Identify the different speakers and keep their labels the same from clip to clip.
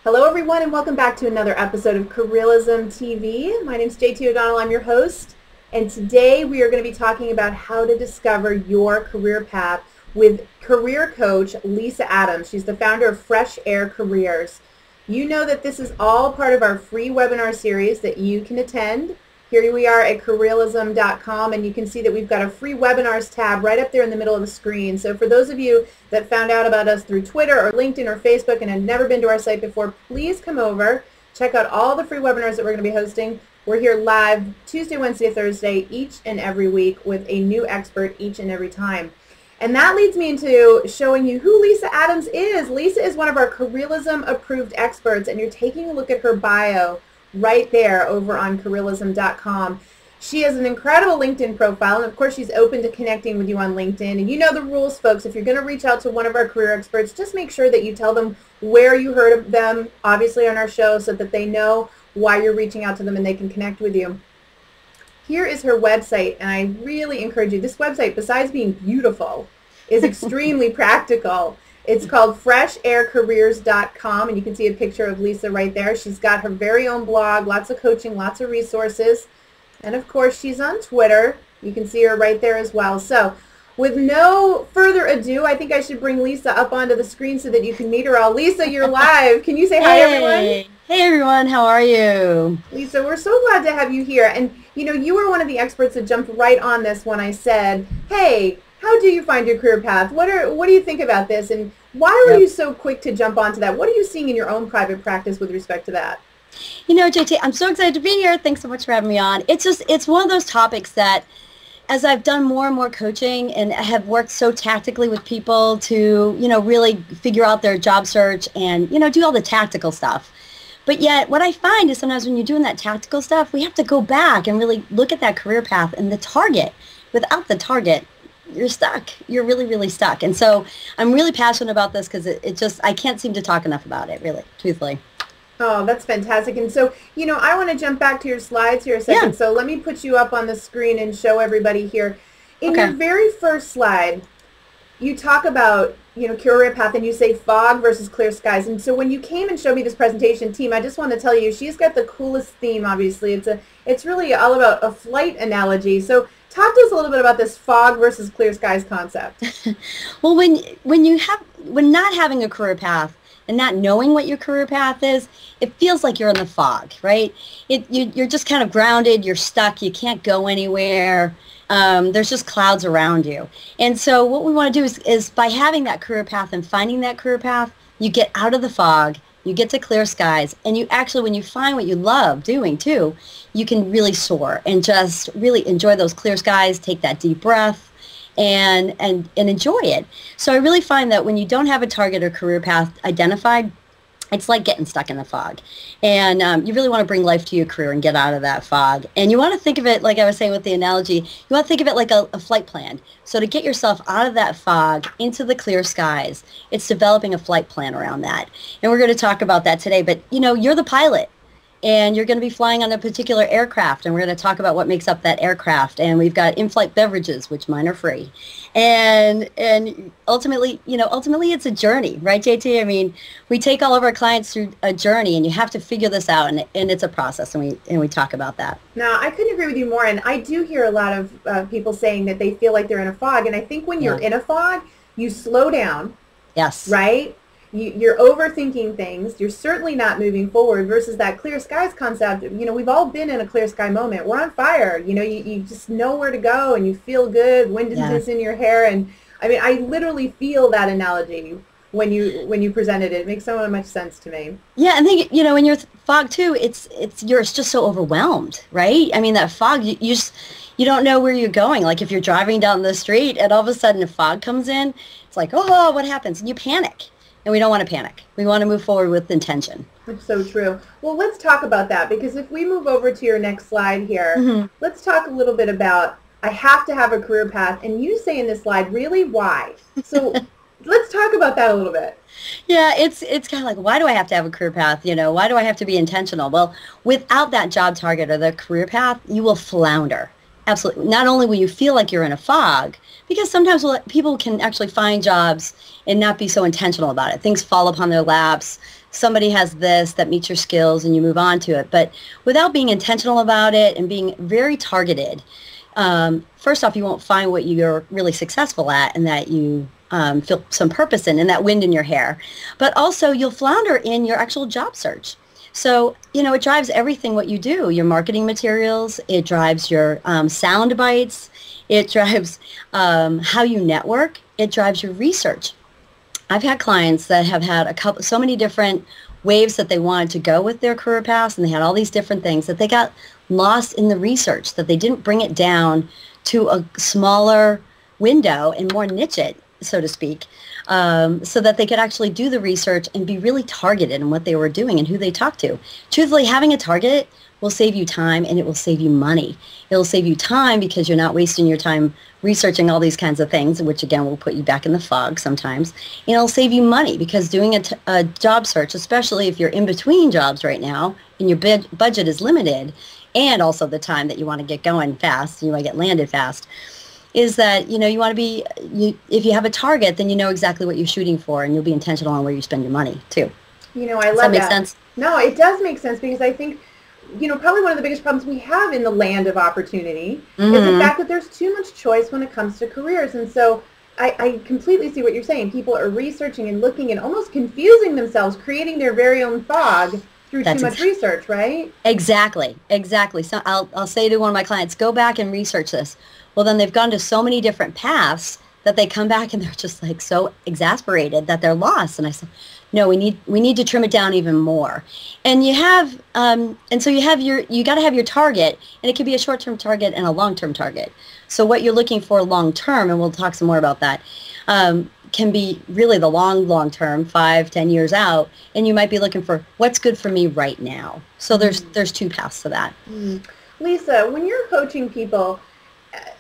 Speaker 1: Hello everyone and welcome back to another episode of Careerealism TV. My name is JT O'Donnell, I'm your host, and today we are going to be talking about how to discover your career path with career coach Lisa Adams. She's the founder of Fresh Air Careers. You know that this is all part of our free webinar series that you can attend. Here we are at Careerealism.com, and you can see that we've got a free webinars tab right up there in the middle of the screen. So for those of you that found out about us through Twitter or LinkedIn or Facebook and have never been to our site before, please come over, check out all the free webinars that we're going to be hosting. We're here live Tuesday, Wednesday, Thursday, each and every week with a new expert each and every time. And that leads me into showing you who Lisa Adams is. Lisa is one of our Careerealism approved experts, and you're taking a look at her bio right there over on Careerealism.com. She has an incredible LinkedIn profile, and of course she's open to connecting with you on LinkedIn. And you know the rules, folks. If you're going to reach out to one of our career experts, just make sure that you tell them where you heard of them, obviously on our show, so that they know why you're reaching out to them and they can connect with you. Here is her website, and I really encourage you. This website, besides being beautiful, is extremely practical. It's called FreshAirCareers.com, and you can see a picture of Lisa right there. She's got her very own blog, lots of coaching, lots of resources. And of course, she's on Twitter. You can see her right there as well. So with no further ado, I think I should bring Lisa up onto the screen so that you can meet her all. Lisa, you're live. Can you say hi, everyone?
Speaker 2: Hey, everyone. How are you?
Speaker 1: Lisa, we're so glad to have you here. And, you know, you were one of the experts that jumped right on this when I said, hey, how do you find your career path? What do you think about this? And why were you so quick to jump onto that? What are you seeing in your own private practice with respect to that?
Speaker 2: You know, JT, I'm so excited to be here. Thanks so much for having me on. It's one of those topics that, as I've done more and more coaching and have worked so tactically with people to, you know, really figure out their job search and, you know, do all the tactical stuff. But yet what I find is sometimes when you're doing that tactical stuff, we have to go back and really look at that career path and the target. Without the target, you're stuck. You're really, really stuck. And so I'm really passionate about this because it just, I can't seem to talk enough about it, really, truthfully.
Speaker 1: Oh, that's fantastic. And so, you know, I want to jump back to your slides here a second.
Speaker 2: Yeah.
Speaker 1: So let me put you up on the screen and show everybody here. In your very first slide, you talk about, you know, career path, and you say fog versus clear skies. And so when you came and showed me this presentation, team, I just want to tell you, she's got the coolest theme, obviously. It's really all about a flight analogy. So talk to us a little bit about this fog versus clear skies concept.
Speaker 2: Well, when not having a career path and not knowing what your career path is, it feels like you're in the fog, right? You're just kind of grounded, you're stuck, you can't go anywhere. There's just clouds around you. And so what we want to do is by having that career path and finding that career path, you get out of the fog, you get to clear skies, and you actually, when you find what you love doing too, you can really soar and just really enjoy those clear skies, take that deep breath, and enjoy it. So I really find that when you don't have a target or career path identified, it's like getting stuck in the fog. And you really want to bring life to your career and get out of that fog. And you want to think of it, like I was saying with the analogy, you want to think of it like a flight plan. So to get yourself out of that fog into the clear skies, it's developing a flight plan around that. And we're going to talk about that today. But, you know, you're the pilot. And you're going to be flying on a particular aircraft, and we're going to talk about what makes up that aircraft. And we've got in-flight beverages, which mine are free. And ultimately, you know, it's a journey, right, JT? I mean, we take all of our clients through a journey, and you have to figure this out, and it's a process, and we talk about that.
Speaker 1: Now, I couldn't agree with you more, and I do hear a lot of people saying that they feel like they're in a fog, and I think when you're in a fog, you slow down.
Speaker 2: Yes.
Speaker 1: Right? You're overthinking things. You're certainly not moving forward versus that clear skies concept. You know, we've all been in a clear sky moment. We're on fire. You know, you just know where to go and you feel good. Wind is in your hair. And I mean, I literally feel that analogy when you presented it. It makes so much sense to me.
Speaker 2: Yeah, I think, you know, in your fog too, you're just so overwhelmed, right? I mean, that fog, you don't know where you're going. Like if you're driving down the street and all of a sudden a fog comes in, it's like, oh, what happens? And you panic. And we don't want to panic. We want to move forward with intention.
Speaker 1: That's so true. Well, let's talk about that, because if we move over to your next slide here, let's talk a little bit about, I have to have a career path. And you say in this slide, really, why? So let's talk about that a little bit.
Speaker 2: Yeah, it's kind of like, why do I have to have a career path? You know, why do I have to be intentional? Well, without that job target or the career path, you will flounder. Absolutely. Not only will you feel like you're in a fog, because sometimes people can actually find jobs and not be so intentional about it. Things fall upon their laps. Somebody has this that meets your skills and you move on to it. But without being intentional about it and being very targeted, first off, you won't find what you're really successful at and that you feel some purpose in and that wind in your hair. But also you'll flounder in your actual job search. So, it drives everything what you do, your marketing materials, it drives your sound bites, it drives how you network, it drives your research. I've had clients that have had so many different waves that they wanted to go with their career paths, and they had all these different things that they got lost in the research, that they didn't bring it down to a smaller window and more niche it, so to speak, so that they could actually do the research and be really targeted in what they were doing and who they talked to. Truthfully, having a target will save you time and it will save you money. It'll save you time because you're not wasting your time researching all these kinds of things, which again will put you back in the fog sometimes. And it'll save you money because doing a job search, especially if you're in between jobs right now and your budget is limited, and also the time that you want to get going fast, you want to get landed fast, is that, you want to be, if you have a target, then you know exactly what you're shooting for and you'll be intentional on where you spend your money too.
Speaker 1: I love that.
Speaker 2: Does that make sense?
Speaker 1: No, it does make sense because I think, probably one of the biggest problems we have in the land of opportunity is the fact that there's too much choice when it comes to careers. And so I completely see what you're saying. People are researching and looking and almost confusing themselves, creating their very own fog through too much research, right?
Speaker 2: Exactly. So I'll say to one of my clients, go back and research this. Well, then they've gone to so many different paths that they come back and they're just like so exasperated that they're lost. And I said, no, we need to trim it down even more. And you have, and so you got to have your target, and it could be a short-term target and a long-term target. So what you're looking for long-term, and we'll talk some more about that, can be really the long-term, 5-10 years out, and you might be looking for what's good for me right now. So there's two paths to that.
Speaker 1: Lisa, when you're coaching people,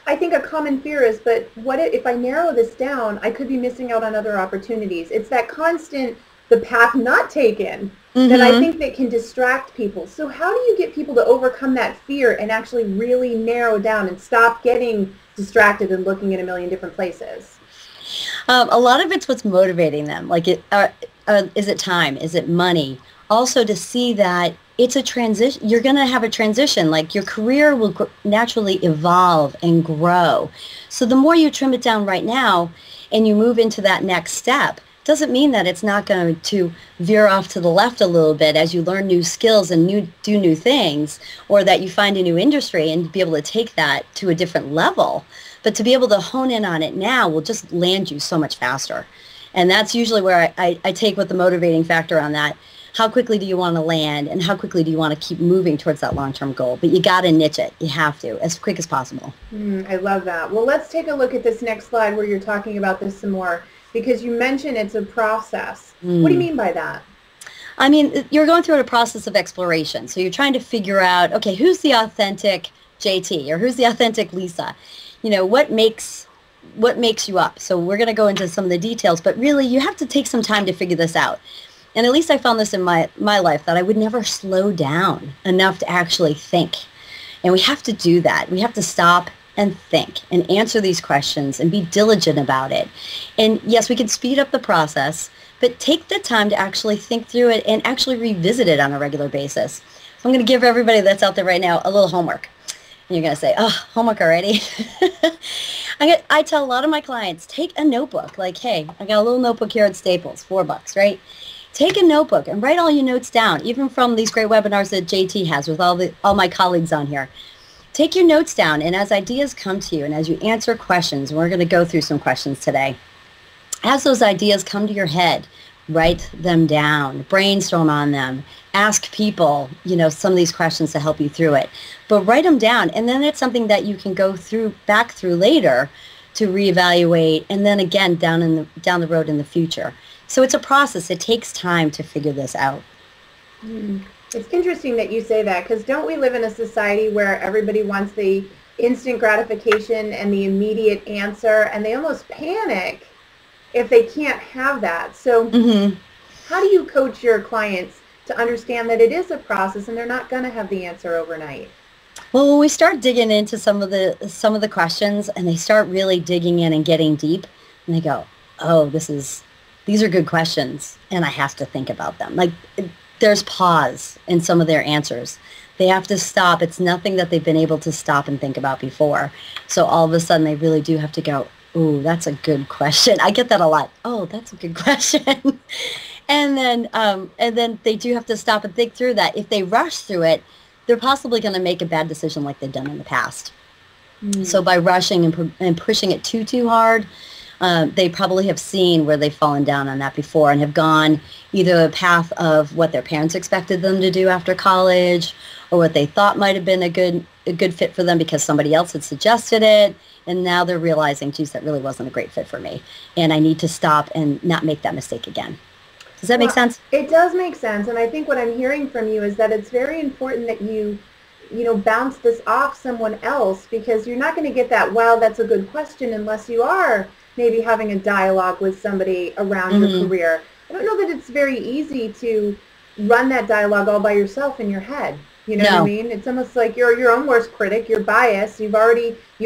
Speaker 1: I think a common fear is, but what if I narrow this down, I could be missing out on other opportunities. It's that constant, the path not taken, that I think that can distract people. So how do you get people to overcome that fear and actually really narrow down and stop getting distracted and looking in a million different places?
Speaker 2: A lot of it's what's motivating them. Like, is it time? Is it money? Also to see that it's a transition. You're going to have a transition. Like, your career will naturally evolve and grow. So the more you trim it down right now and you move into that next step, doesn't mean that it's not going to veer off to the left a little bit as you learn new skills and do new things, or that you find a new industry and be able to take that to a different level. But to be able to hone in on it now will just land you so much faster. And that's usually where I take with the motivating factor on that. How quickly do you want to land, and how quickly do you want to keep moving towards that long-term goal? But you got to niche it. You have to, as quick as possible.
Speaker 1: I love that. Well, let's take a look at this next slide where you're talking about this some more, because you mentioned it's a process. What do you mean by that?
Speaker 2: I mean, you're going through a process of exploration. So you're trying to figure out, okay, who's the authentic JT, or who's the authentic Lisa? What makes you up? So we're going to go into some of the details, but really you have to take some time to figure this out. And at least I found this in my life, that I would never slow down enough to actually think. And we have to do that. We have to stop and think and answer these questions and be diligent about it. And yes, we can speed up the process, but take the time to actually think through it and actually revisit it on a regular basis. So I'm going to give everybody that's out there right now a little homework. And you're going to say, oh, homework already? I tell a lot of my clients, take a notebook. Like, hey, I got a little notebook here at Staples, $4, right? Take a notebook and write all your notes down, even from these great webinars that JT has with all my colleagues on here. Take your notes down, and as ideas come to you and as you answer questions, we're going to go through some questions today, as those ideas come to your head, write them down, brainstorm on them, ask people, some of these questions to help you through it. But write them down, and then it's something that you can go back through later to reevaluate, and then again down the road in the future. So it's a process. It takes time to figure this out.
Speaker 1: It's interesting that you say that, because don't we live in a society where everybody wants the instant gratification and the immediate answer, and they almost panic if they can't have that. So how do you coach your clients to understand that it is a process and they're not going to have the answer overnight?
Speaker 2: Well, when we start digging into some of the questions, and they start really digging in and getting deep, and they go, "Oh, these are good questions, and I have to think about them." Like, there's pause in some of their answers. They have to stop. It's nothing that they've been able to stop and think about before. So all of a sudden, they really do have to go, "Ooh, that's a good question." I get that a lot. "Oh, that's a good question." And then they do have to stop and think through that. If they rush through it, they're possibly going to make a bad decision like they've done in the past. So by rushing and pushing it too hard, they probably have seen where they've fallen down on that before and have gone either a path of what their parents expected them to do after college, or what they thought might have been a good fit for them because somebody else had suggested it, and now they're realizing, geez, that really wasn't a great fit for me, and I need to stop and not make that mistake again. Does that make sense?
Speaker 1: It does make sense, and I think what I'm hearing from you is that it's very important that you bounce this off someone else, because you're not going to get that, "Wow, that's a good question," unless you are maybe having a dialogue with somebody around your career. I don't know that it's very easy to run that dialogue all by yourself in your head. You know what I mean? It's almost like you're your own worst critic. You're biased. You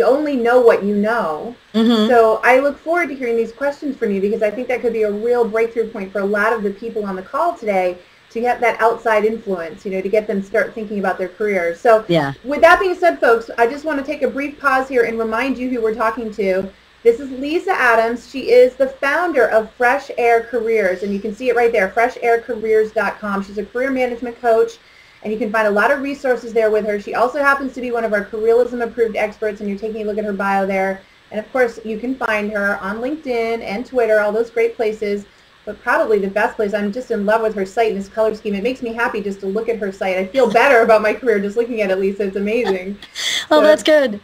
Speaker 1: only know what you know. So I look forward to hearing these questions from you, because I think that could be a real breakthrough point for a lot of the people on the call today, to get that outside influence, to get them start thinking about their careers. So with that being said, folks, I just want to take a brief pause here and remind you who we're talking to. This is Lisa Adams. She is the founder of Fresh Air Careers, and you can see it right there, freshaircareers.com. She's a career management coach, and you can find a lot of resources there with her. She also happens to be one of our Careerealism approved experts, and you're taking a look at her bio there. And of course, you can find her on LinkedIn and Twitter, all those great places. But probably the best place, I'm just in love with her site and this color scheme. It makes me happy just to look at her site. I feel better about my career just looking at it, Lisa. It's amazing.
Speaker 2: Oh, that's good.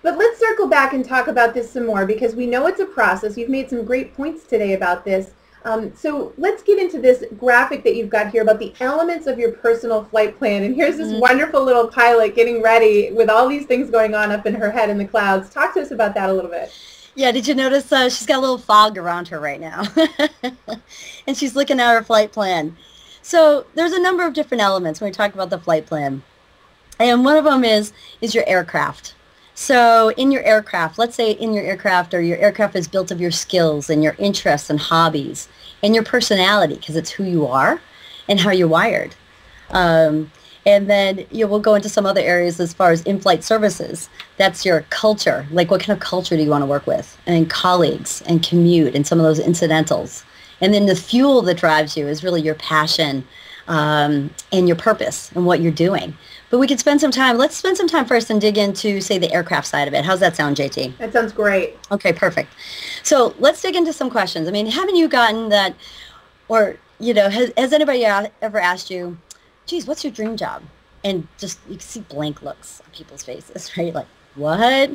Speaker 1: But let's circle back and talk about this some more, because we know it's a process. You've made some great points today about this. So let's get into this graphic that you've got here about the elements of your personal flight plan. And here's this wonderful little pilot getting ready with all these things going on up in her head in the clouds. Talk to us about that a little bit.
Speaker 2: Yeah, did you notice she's got a little fog around her right now? And she's looking at her flight plan. So there's a number of different elements when we talk about the flight plan. And one of them is your aircraft. So in your aircraft, let's say in your aircraft, or your aircraft is built of your skills and your interests and hobbies and your personality, because it's who you are and how you're wired. And then we'll go into some other areas as far as in-flight services. That's your culture. Like, what kind of culture do you want to work with? And colleagues and commute and some of those incidentals. And then the fuel that drives you is really your passion and your purpose and what you're doing. But we could spend some time. Let's spend some time first and dig into, say, the aircraft side of it. How's that sound, JT?
Speaker 1: That sounds great.
Speaker 2: Okay, perfect. So let's dig into some questions. I mean, haven't you gotten that, or, has anybody ever asked you, geez, what's your dream job? And just, you can see blank looks on people's faces, right? Like, what?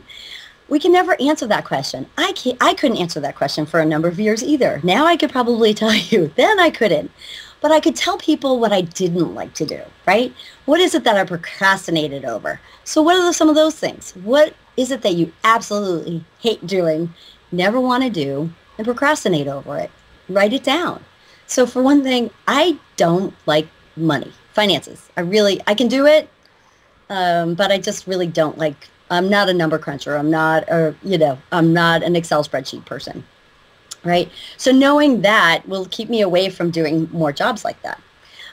Speaker 2: We can never answer that question. I couldn't answer that question for a number of years either. Now I could probably tell you. Then I couldn't. But I could tell people what I didn't like to do, right? What is it that I procrastinated over? So what are some of those things? What is it that you absolutely hate doing, never want to do, and procrastinate over it? Write it down. So for one thing, I don't like money. Finances. I can do it, but I just really don't like, I'm not a number cruncher. I'm not an Excel spreadsheet person, right? So knowing that will keep me away from doing more jobs like that.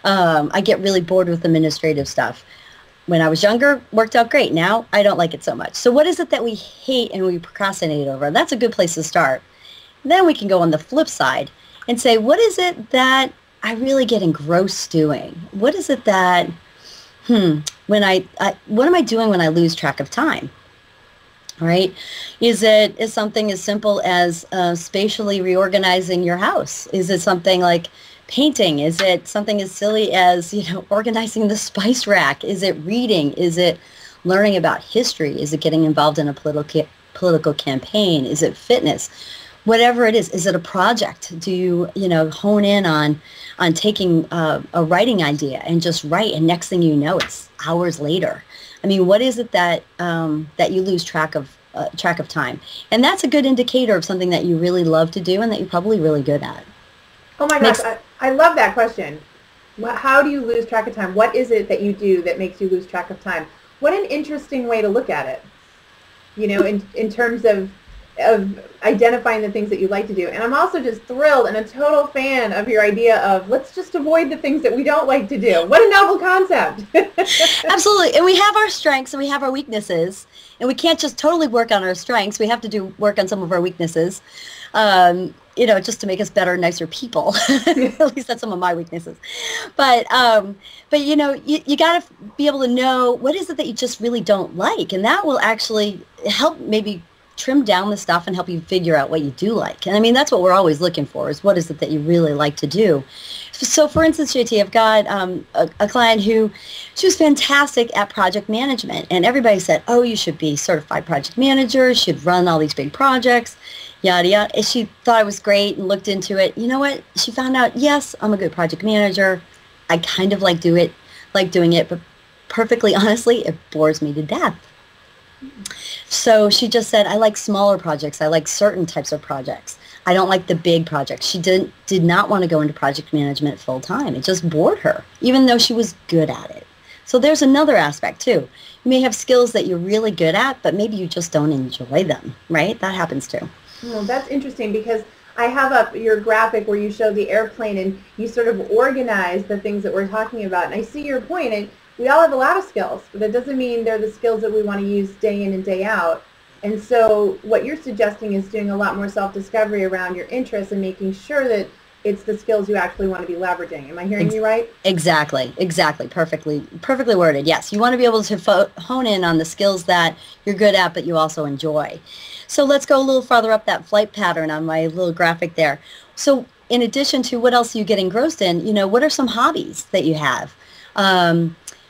Speaker 2: I get really bored with administrative stuff. When I was younger, worked out great. Now I don't like it so much. So what is it that we hate and we procrastinate over? That's a good place to start. Then we can go on the flip side and say, what is it that I really get engrossed doing? What is it that, what am I doing when I lose track of time? Right? Is something as simple as spatially reorganizing your house? Is it something like painting? Is it something as silly as, organizing the spice rack? Is it reading? Is it learning about history? Is it getting involved in a political campaign? Is it fitness? Whatever it is it a project? Do you, hone in on taking a writing idea and just write, and next thing you know, it's hours later? I mean, what is it that that you lose track of time? And that's a good indicator of something that you really love to do and that you're probably really good at.
Speaker 1: Oh my gosh, I love that question. How do you lose track of time? What is it that you do that makes you lose track of time? what an interesting way to look at it, in terms of identifying the things that you like to do. And I'm also just thrilled and a total fan of your idea of let's just avoid the things that we don't like to do. What a novel concept.
Speaker 2: Absolutely. And we have our strengths and we have our weaknesses. And we can't just totally work on our strengths. We have to do work on some of our weaknesses, just to make us better, nicer people. At least that's some of my weaknesses. But you got to be able to know what is it that you just really don't like. And that will actually help maybe trim down the stuff and help you figure out what you do like. And I mean, that's what we're always looking for, is what is it that you really like to do. So for instance, JT, I've got a client who, she was fantastic at project management. And everybody said, oh, you should be certified project manager, you should run all these big projects, yada, yada. And she thought I was great and looked into it. You know what? She found out, yes, I'm a good project manager. I kind of like doing it, but perfectly honestly, it bores me to death. So she just said, I like smaller projects. I like certain types of projects. I don't like the big projects. She did not want to go into project management full time. It just bored her, even though she was good at it. So there's another aspect too. You may have skills that you're really good at, but maybe you just don't enjoy them, right? That happens too.
Speaker 1: Well, that's interesting, because I have up your graphic where you show the airplane and you sort of organize the things that we're talking about. And I see your point. And we all have a lot of skills, but that doesn't mean they're the skills that we want to use day in and day out. And so what you're suggesting is doing a lot more self-discovery around your interests and making sure that it's the skills you actually want to be leveraging. Am I hearing you right?
Speaker 2: Exactly. Perfectly worded. Yes, you want to be able to hone in on the skills that you're good at, but you also enjoy. So let's go a little farther up that flight pattern on my little graphic there. So in addition to what else you get engrossed in, what are some hobbies that you have?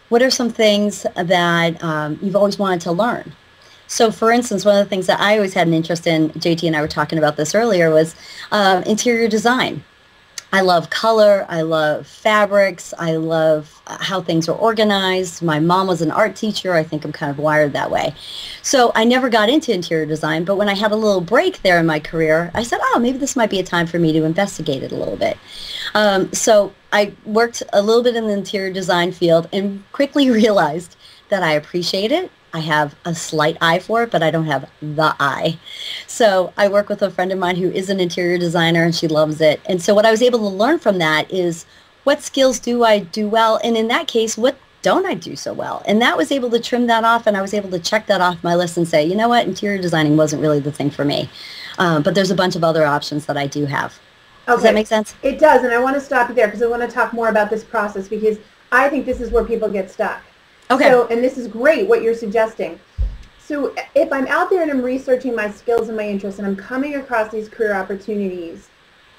Speaker 2: What are some things that you've always wanted to learn? So for instance, one of the things that I always had an interest in, JT and I were talking about this earlier, was interior design. I love color. I love fabrics. I love how things are organized. My mom was an art teacher. I think I'm kind of wired that way. So I never got into interior design, but when I had a little break there in my career, I said, oh, maybe this might be a time for me to investigate it a little bit. So I worked a little bit in the interior design field and quickly realized that I appreciate it. I have a slight eye for it, but I don't have the eye. So I work with a friend of mine who is an interior designer, and she loves it. And so what I was able to learn from that is, what skills do I do well? And in that case, what don't I do so well? And that was able to trim that off, and I was able to check that off my list and say, you know what, interior designing wasn't really the thing for me. But there's a bunch of other options that I do have. Okay. Does that make sense?
Speaker 1: It does, and I want to stop you there because I want to talk more about this process, because I think this is where people get stuck.
Speaker 2: Okay.
Speaker 1: So, and this is great what you're suggesting. So if I'm out there and I'm researching my skills and my interests and I'm coming across these career opportunities,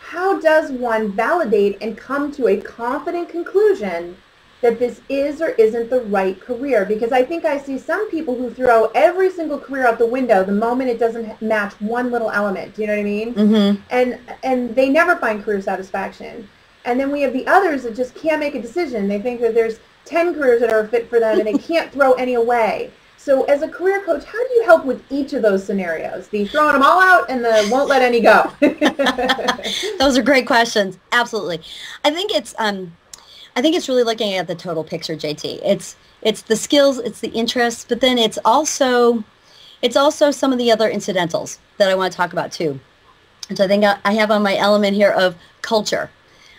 Speaker 1: how does one validate and come to a confident conclusion that this is or isn't the right career? Because I think I see some people who throw every single career out the window the moment it doesn't match one little element. Do you know what I mean? Mm-hmm. And they never find career satisfaction. And then we have the others that just can't make a decision. They think that there's 10 careers that are a fit for them and they can't throw any away. So as a career coach, how do you help with each of those scenarios? The throwing them all out and the won't let any go?
Speaker 2: Those are great questions. Absolutely. I think it's really looking at the total picture, JT. It's the skills, it's the interests, but then it's also some of the other incidentals that I want to talk about too. And so I think I have on my element here of culture.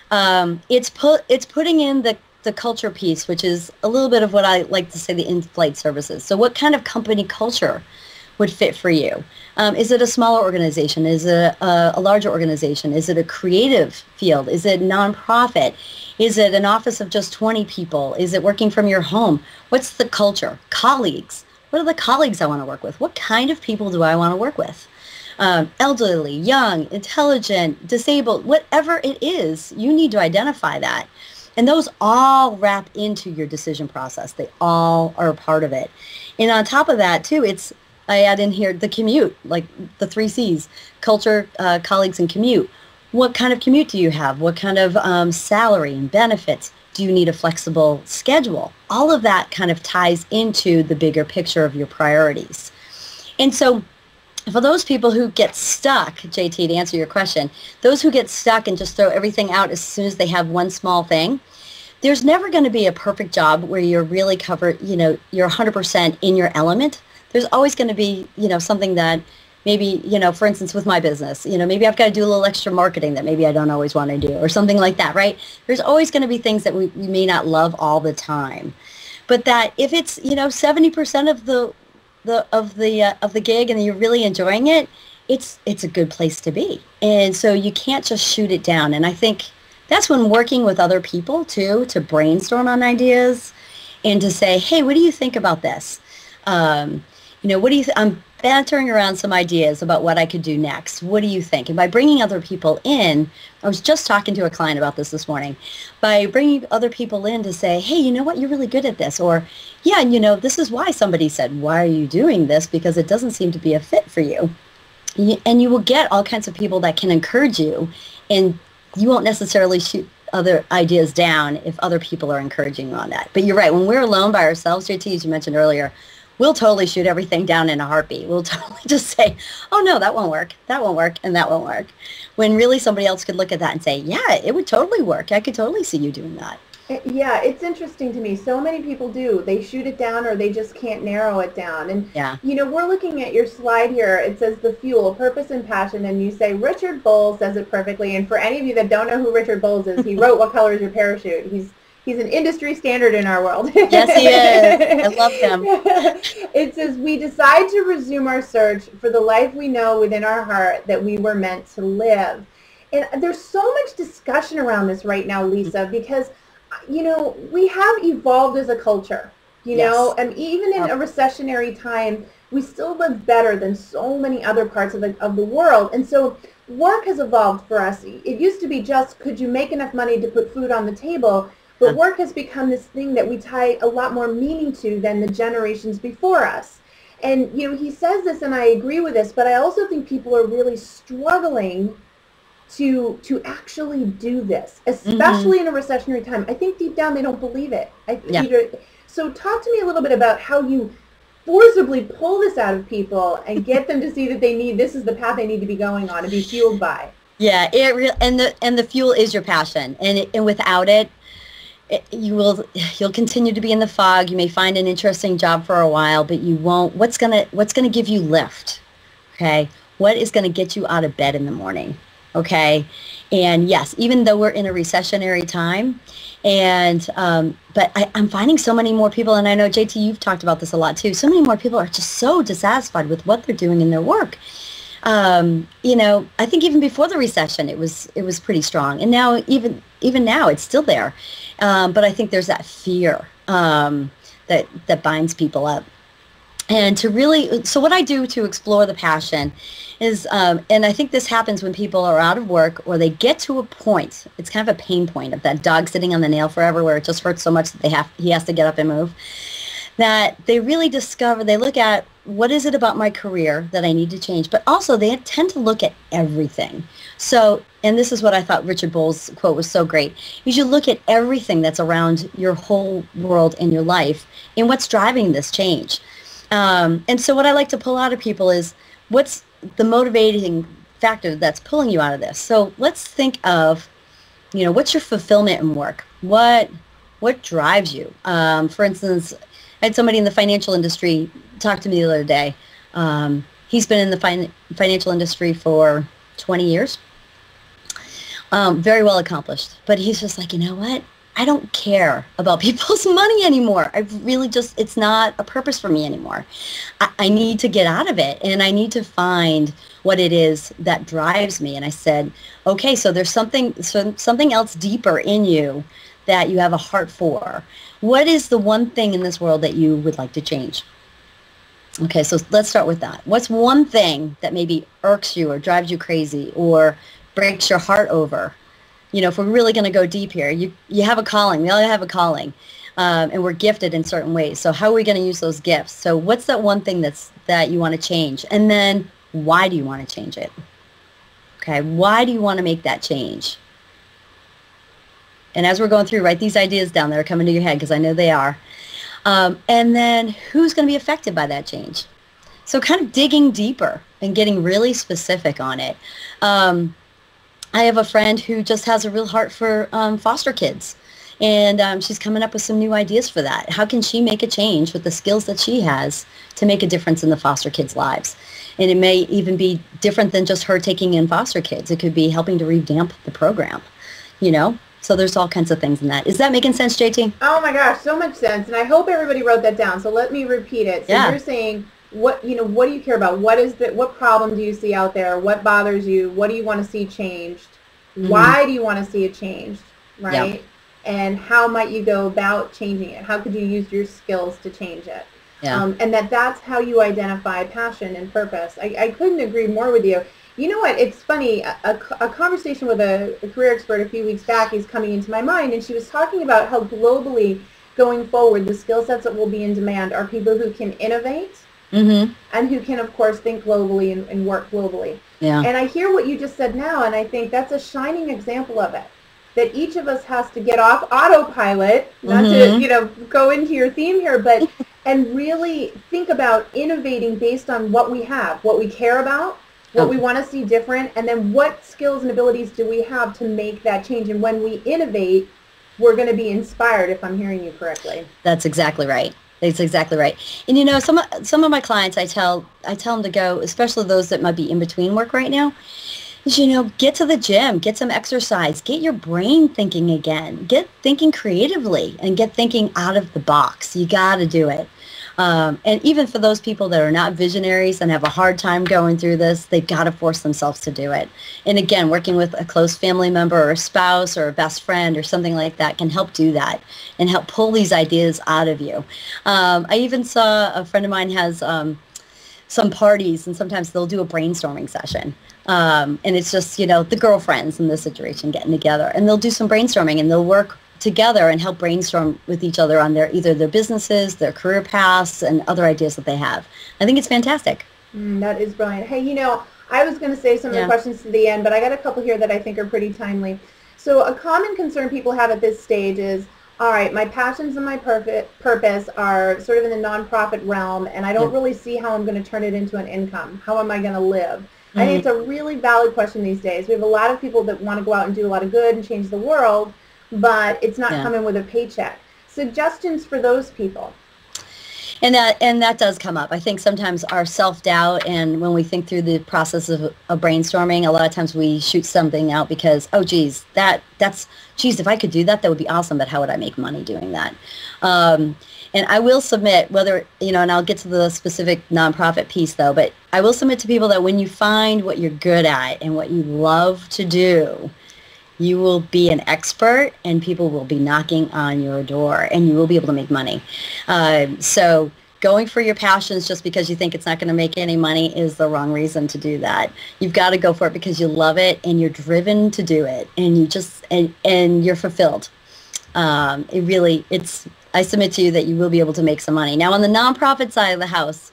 Speaker 2: It's putting in the culture piece, which is a little bit of what I like to say the in-flight services. So what kind of company culture would fit for you? Is it a smaller organization? Is it a larger organization? Is it a creative field? Is it nonprofit? Is it an office of just 20 people? Is it working from your home? What's the culture? Colleagues. What are the colleagues I want to work with? What kind of people do I want to work with? Elderly, young, intelligent, disabled, whatever it is, you need to identify that. And those all wrap into your decision process. They all are a part of it. And on top of that, too, I add in here the commute, like the 3 C's, culture, colleagues, and commute. What kind of commute do you have? What kind of salary and benefits? Do you need a flexible schedule? All of that kind of ties into the bigger picture of your priorities. And so for those people who get stuck, JT, to answer your question, those who get stuck and just throw everything out as soon as they have one small thing, there's never going to be a perfect job where you're really covered, you're 100% in your element. There's always going to be, something that maybe, for instance, with my business, maybe I've got to do a little extra marketing that maybe I don't always want to do or something like that, right? There's always going to be things that we may not love all the time. But that if it's, 70% of the gig and you're really enjoying it, it's a good place to be. And so you can't just shoot it down. And I think that's when working with other people too, to brainstorm on ideas and to say, hey, what do you think about this? What do you I'm bantering around some ideas about what I could do next. What do you think? And by bringing other people in, I was just talking to a client about this morning, by bringing other people in to say, hey, you know what, you're really good at this. Or, yeah, this is why somebody said, why are you doing this? Because it doesn't seem to be a fit for you. And you will get all kinds of people that can encourage you, and you won't necessarily shoot other ideas down if other people are encouraging you on that. But you're right, when we're alone by ourselves, JT, as you mentioned earlier, we'll totally shoot everything down in a heartbeat. We'll totally just say, oh no, that won't work, and that won't work. When really somebody else could look at that and say, yeah, it would totally work. I could totally see you doing that.
Speaker 1: Yeah, it's interesting to me. So many people do. They shoot it down or they just can't narrow it down. And,
Speaker 2: yeah.
Speaker 1: We're looking at your slide here. It says the fuel, purpose and passion. And you say Richard Bowles says it perfectly. And for any of you that don't know who Richard Bowles is, he wrote What Color Is Your Parachute? He's an industry standard in our world.
Speaker 2: Yes, he is. I love him.
Speaker 1: It says, we decide to resume our search for the life we know within our heart that we were meant to live. And there's so much discussion around this right now, Lisa, because we have evolved as a culture, and even in a recessionary time, we still live better than so many other parts of the world. And so work has evolved for us. It used to be just, could you make enough money to put food on the table? But work has become this thing that we tie a lot more meaning to than the generations before us. And, he says this, and I agree with this, but I also think people are really struggling to actually do this, especially in a recessionary time. I think deep down they don't believe it. So talk to me a little bit about how you forcibly pull this out of people and get them to see that this is the path they need to be going on and be fueled by.
Speaker 2: Yeah, and the fuel is your passion, and without it, you'll continue to be in the fog. You may find an interesting job for a while, but you won't. What's gonna give you lift? Okay, what is gonna get you out of bed in the morning? Okay, and yes, even though we're in a recessionary time, and but I'm finding so many more people, and I know JT, you've talked about this a lot too. So many more people are just so dissatisfied with what they're doing in their work. I think even before the recession, it was pretty strong, and now even now it's still there. But I think there's that fear that binds people up. And so what I do to explore the passion is, and I think this happens when people are out of work or they get to a point, it's kind of a pain point of that dog sitting on the nail forever where it just hurts so much that he has to get up and move, that they really they look at, what is it about my career that I need to change? But also they tend to look at everything. So, and this is what I thought Richard Bowles' quote was so great. You should look at everything that's around your whole world and your life and what's driving this change. And so what I like to pull out of people is, what's the motivating factor that's pulling you out of this? So let's think of, what's your fulfillment in work? What drives you? For instance, I had somebody in the financial industry talk to me the other day. He's been in the financial industry for 20 years. Very well accomplished. But he's just like, you know what? I don't care about people's money anymore. It's not a purpose for me anymore. I need to get out of it, and I need to find what it is that drives me. And I said, okay, so there's something else deeper in you that you have a heart for. What is the one thing in this world that you would like to change? Okay, so let's start with that. What's one thing that maybe irks you or drives you crazy or breaks your heart over? If we're really going to go deep here, you have a calling. We all have a calling, and we're gifted in certain ways. So how are we going to use those gifts? So what's that one thing that you want to change? And then why do you want to change it? Okay, why do you want to make that change? And as we're going through, write these ideas down that are coming to your head, because I know they are. And then who's going to be affected by that change? So kind of digging deeper and getting really specific on it. I have a friend who just has a real heart for foster kids. And she's coming up with some new ideas for that. How can she make a change with the skills that she has to make a difference in the foster kids' lives? And it may even be different than just her taking in foster kids. It could be helping to revamp the program, you know? So there's all kinds of things in that. Is that making sense, JT?
Speaker 1: Oh my gosh, so much sense. And I hope everybody wrote that down. So let me repeat it. So you're saying, what do you care about? What problem do you see out there? What bothers you? What do you want to see changed? Mm-hmm. Why do you want to see it changed? Right? Yep. And how might you go about changing it? How could you use your skills to change it? Yeah. And that's how you identify passion and purpose. I couldn't agree more with you. You know what? It's funny. A conversation with a career expert a few weeks back is coming into my mind, and she was talking about how globally, going forward, the skill sets that will be in demand are people who can innovate and who can, of course, think globally and work globally. Yeah. And I hear what you just said now, and I think that's a shining example of it. That each of us has to get off autopilot, not to go into your theme here, but and really think about innovating based on what we have, what we care about, what we want to see different, and then what skills and abilities do we have to make that change. And when we innovate, we're going to be inspired, if I'm hearing you correctly.
Speaker 2: That's exactly right. That's exactly right. And some of my clients, I tell them to go, especially those that might be in between work right now, is, get to the gym, get some exercise, get your brain thinking again, get thinking creatively, and get thinking out of the box. You got to do it. And even for those people that are not visionaries and have a hard time going through this, they've got to force themselves to do it. And again, working with a close family member or a spouse or a best friend or something like that can help do that and help pull these ideas out of you. I even saw a friend of mine has some parties, and sometimes they'll do a brainstorming session. And it's just, the girlfriends in this situation getting together, and they'll do some brainstorming, and they'll work together and help brainstorm with each other on either their businesses, their career paths, and other ideas that they have. I think it's fantastic.
Speaker 1: That is brilliant. Hey, I was going to save some of the questions to the end, but I got a couple here that I think are pretty timely. So a common concern people have at this stage is, all right, my passions and my purpose are sort of in the nonprofit realm, and I don't really see how I'm going to turn it into an income. How am I going to live? I think it's a really valid question these days. We have a lot of people that want to go out and do a lot of good and change the world, but it's not coming with a paycheck. Suggestions for those people?
Speaker 2: And that does come up. I think sometimes our self-doubt, and when we think through the process of brainstorming, a lot of times we shoot something out because, oh, geez, if I could do that, that would be awesome, but how would I make money doing that? And I will submit and I'll get to the specific nonprofit piece though, but I will submit to people that when you find what you're good at and what you love to do, you will be an expert, and people will be knocking on your door, and you will be able to make money. So going for your passions just because you think it's not going to make any money is the wrong reason to do that. You've got to go for it because you love it and you're driven to do it, and you just and you're fulfilled. I submit to you that you will be able to make some money. Now, on the nonprofit side of the house,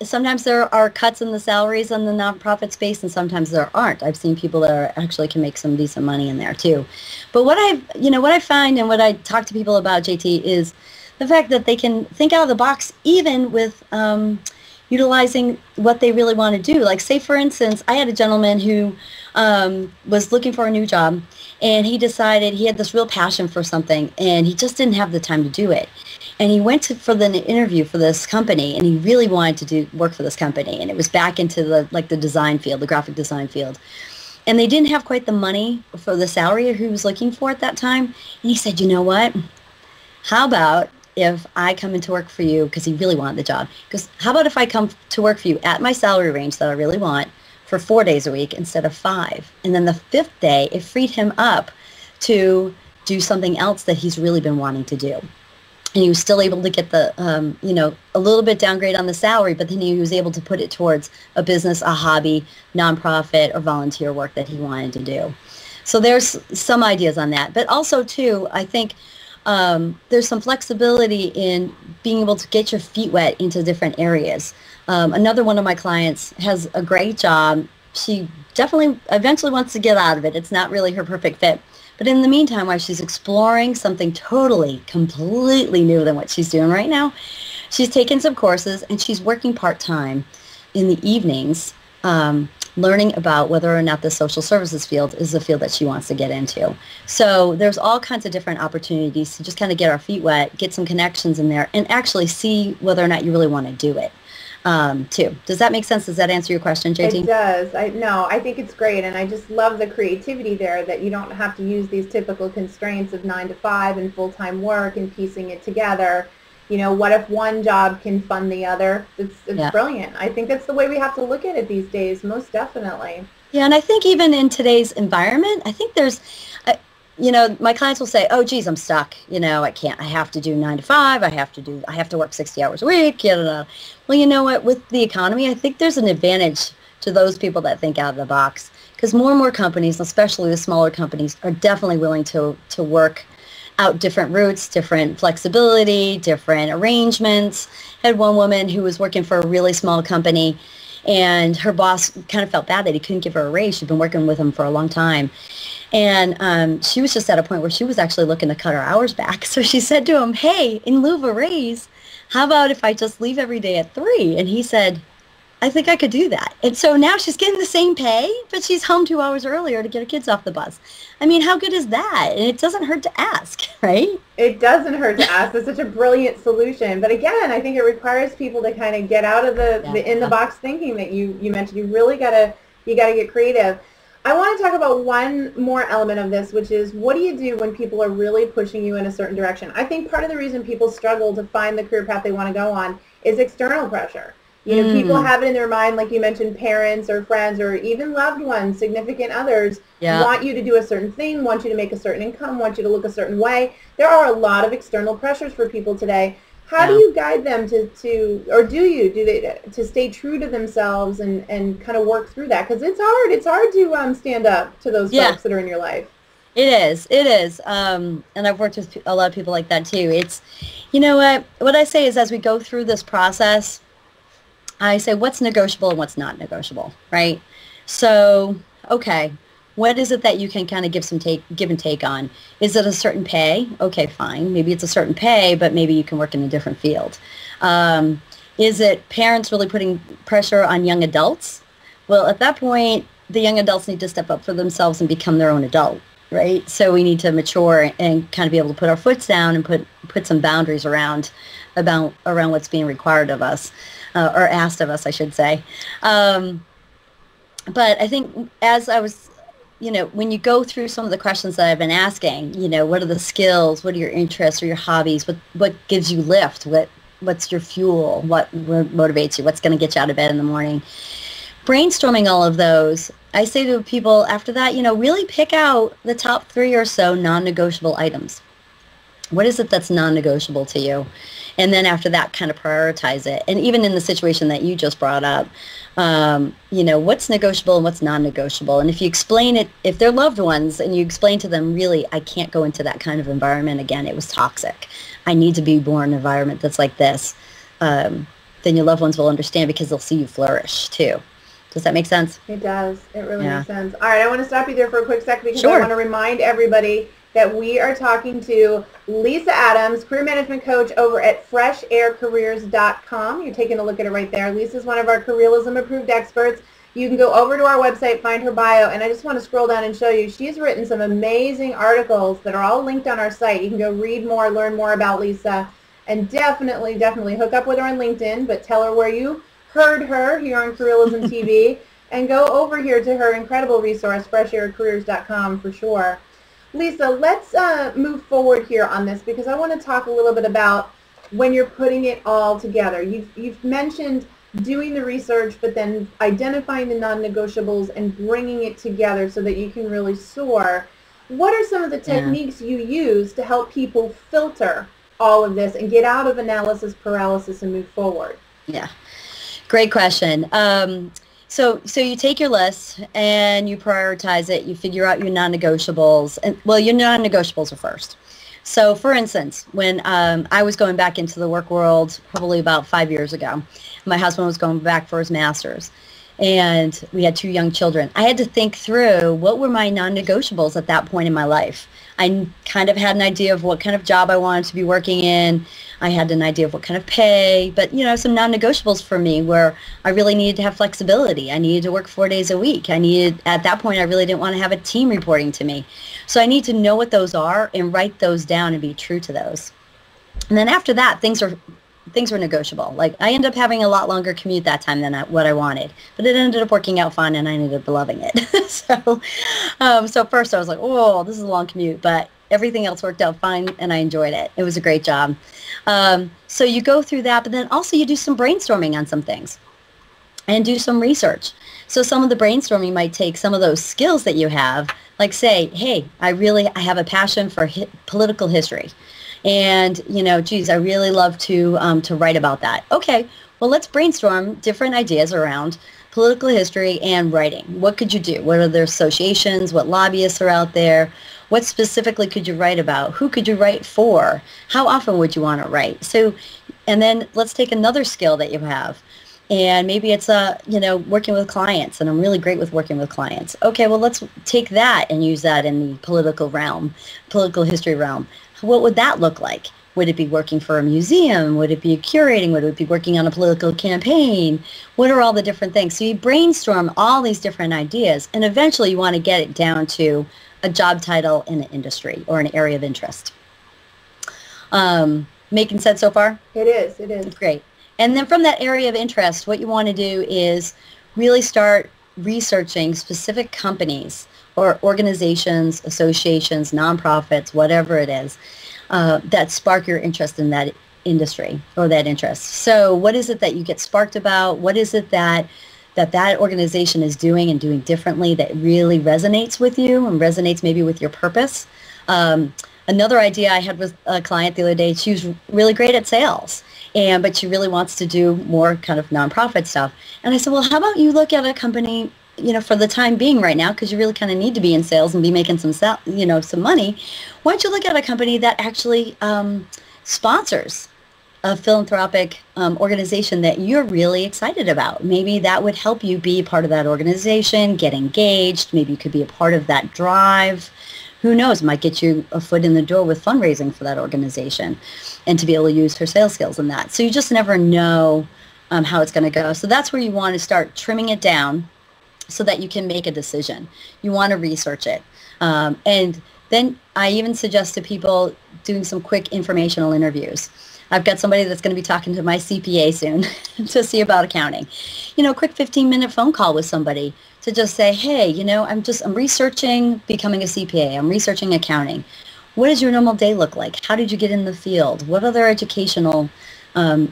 Speaker 2: sometimes there are cuts in the salaries on the nonprofit space, and sometimes there aren't. I've seen people that actually can make some decent money in there too. But what I find and what I talk to people about, JT, is the fact that they can think out of the box, even with utilizing what they really want to do. Like, say, for instance, I had a gentleman who was looking for a new job, and he decided he had this real passion for something, and he just didn't have the time to do it. And he went for the interview for this company, and he really wanted to work for this company, and it was back into the design field, the graphic design field. And they didn't have quite the money for the salary he was looking for at that time. And he said, you know what? How about if I come into work for you, because he really wanted the job. Because how about if I come to work for you at my salary range that I really want for 4 days a week instead of 5? And then the 5th day, it freed him up to do something else that he's really been wanting to do. And he was still able to get the, a little bit downgrade on the salary, but then he was able to put it towards a business, a hobby, nonprofit, or volunteer work that he wanted to do. So there's some ideas on that. But also, too, I think there's some flexibility in being able to get your feet wet into different areas. Another one of my clients has a great job. She definitely eventually wants to get out of it. It's not really her perfect fit. But in the meantime, while she's exploring something completely new than what she's doing right now, she's taken some courses, and she's working part-time in the evenings learning about whether or not the social services field is the field that she wants to get into. So there's all kinds of different opportunities to just kind of get our feet wet, get some connections in there, and actually see whether or not you really want to do it. Too. Does that make sense? Does that answer your question, JT?
Speaker 1: It does. I think it's great, and I just love the creativity there, that you don't have to use these typical constraints of 9 to 5 and full-time work and piecing it together. What if one job can fund the other? It's brilliant. I think that's the way we have to look at it these days, most definitely.
Speaker 2: Yeah, and I think even in today's environment, I think there's, my clients will say, oh, geez, I'm stuck. I can't. I have to do 9 to 5. I have to work 60 hours a week. Well, you know what? With the economy, I think there's an advantage to those people that think out of the box, because more and more companies, especially the smaller companies, are definitely willing to work out different routes, different flexibility, different arrangements. I had one woman who was working for a really small company, and her boss kind of felt bad that he couldn't give her a raise. She'd been working with him for a long time. And she was just at a point where she was actually looking to cut her hours back. So she said to him, hey, in lieu of a raise, how about if I just leave every day at 3? And he said, I think I could do that. And so now she's getting the same pay, but she's home 2 hours earlier to get her kids off the bus. I mean, how good is that? And it doesn't hurt to ask, right?
Speaker 1: It doesn't hurt to ask. It's such a brilliant solution. But again, I think it requires people to kind of get out of the in-the-box thinking that you mentioned. You really gotta get creative. I want to talk about one more element of this, which is, what do you do when people are really pushing you in a certain direction? I think part of the reason people struggle to find the career path they want to go on is external pressure. People have it in their mind, like you mentioned, parents or friends or even loved ones, significant others, want you to do a certain thing, want you to make a certain income, want you to look a certain way. There are a lot of external pressures for people today. How do you guide them to stay true to themselves and kind of work through that? Because it's hard. It's hard to stand up to those folks that are in your life.
Speaker 2: It is. And I've worked with a lot of people like that too. It's, what I say is, as we go through this process, I say what's negotiable and what's not negotiable, right? So, okay, what is it that you can kind of give and take on? Is it a certain pay? Okay, fine. Maybe it's a certain pay, but maybe you can work in a different field. Is it parents really putting pressure on young adults? Well, at that point, the young adults need to step up for themselves and become their own adult, right? So we need to mature and kind of be able to put our foot down and put some boundaries around what's being required of us, or asked of us, I should say. But I think as I was, when you go through some of the questions that I've been asking, what are the skills, what are your interests or your hobbies, what gives you lift, what's your fuel, what motivates you, what's going to get you out of bed in the morning, brainstorming all of those, I say to people after that, really pick out the top 3 or so non-negotiable items. What is it that's non-negotiable to you? And then after that, kind of prioritize it. And even in the situation that you just brought up, what's negotiable and what's non-negotiable. And if you explain it, if they're loved ones, and you explain to them, really, I can't go into that kind of environment again. It was toxic. I need to be born in an environment that's like this. Then your loved ones will understand, because they'll see you flourish too. Does that make sense?
Speaker 1: It does. It really makes sense. All right, I want to stop you there for a quick second, because I want to remind everybody that we are talking to Lisa Adams, career management coach over at FreshAirCareers.com. You're taking a look at it right there. Lisa's one of our Careerealism approved experts. You can go over to our website, find her bio, and I just want to scroll down and show you. She's written some amazing articles that are all linked on our site. You can go read more, learn more about Lisa, and definitely hook up with her on LinkedIn, but tell her where you heard her here on Careerealism TV, and go over here to her incredible resource, FreshAirCareers.com, for sure. Lisa, let's move forward here on this, because I want to talk a little bit about when you're putting it all together. You've mentioned doing the research, but then identifying the non-negotiables and bringing it together so that you can really soar. What are some of the techniques you use to help people filter all of this and get out of analysis paralysis and move forward?
Speaker 2: Yeah, great question. So you take your list and you prioritize it. You figure out your non-negotiables. And your non-negotiables are first. So, for instance, when I was going back into the work world probably about 5 years ago, my husband was going back for his master's. and we had 2 young children. I had to think through what were my non-negotiables at that point in my life. I kind of had an idea of what kind of job I wanted to be working in. I had an idea of what kind of pay, but some non-negotiables for me where I really needed to have flexibility. I needed to work 4 days a week. At that point, I really didn't want to have a team reporting to me. So I need to know what those are and write those down and be true to those. And then after that, things were negotiable. Like, I ended up having a lot longer commute that time than what I wanted, but it ended up working out fine, and I ended up loving it. So first I was like, oh, this is a long commute, but everything else worked out fine, and I enjoyed it. It was a great job. So you go through that, but then also you do some brainstorming on some things and do some research. So some of the brainstorming might take some of those skills that you have, like say, hey, I have a passion for political history. And, geez, I really love to write about that. Okay, well, let's brainstorm different ideas around political history and writing. What could you do? What are the associations? What lobbyists are out there? What specifically could you write about? Who could you write for? How often would you want to write? So, and then let's take another skill that you have. And maybe it's, working with clients, and I'm really great with working with clients. Okay, well, let's take that and use that in the political history realm. What would that look like? Would it be working for a museum? Would it be curating? Would it be working on a political campaign? What are all the different things? So you brainstorm all these different ideas, and eventually you want to get it down to a job title in an industry or an area of interest. Making sense so far?
Speaker 1: It is.
Speaker 2: Great. And then from that area of interest, what you want to do is really start researching specific companies or organizations, associations, nonprofits, whatever it is, that spark your interest in that industry or that interest. So what is it that you get sparked about? What is it that organization is doing and doing differently that really resonates with you and resonates maybe with your purpose? Another idea I had with a client the other day, she was really great at sales, but she really wants to do more kind of nonprofit stuff. And I said, well, how about you look at a company, for the time being right now, because you really kind of need to be in sales and be making some money. Why don't you look at a company that actually sponsors a philanthropic organization that you're really excited about? Maybe that would help you be part of that organization, get engaged. Maybe you could be a part of that drive. Who knows, might get you a foot in the door with fundraising for that organization and to be able to use her sales skills in that. So you just never know how it's going to go. So that's where you want to start trimming it down so that you can make a decision. You want to research it. And then I even suggest to people doing some quick informational interviews. I've got somebody that's going to be talking to my CPA soon to see about accounting. Quick 15-minute phone call with somebody to just say, hey, I'm researching becoming a CPA. I'm researching accounting. What does your normal day look like? How did you get in the field? What other education am I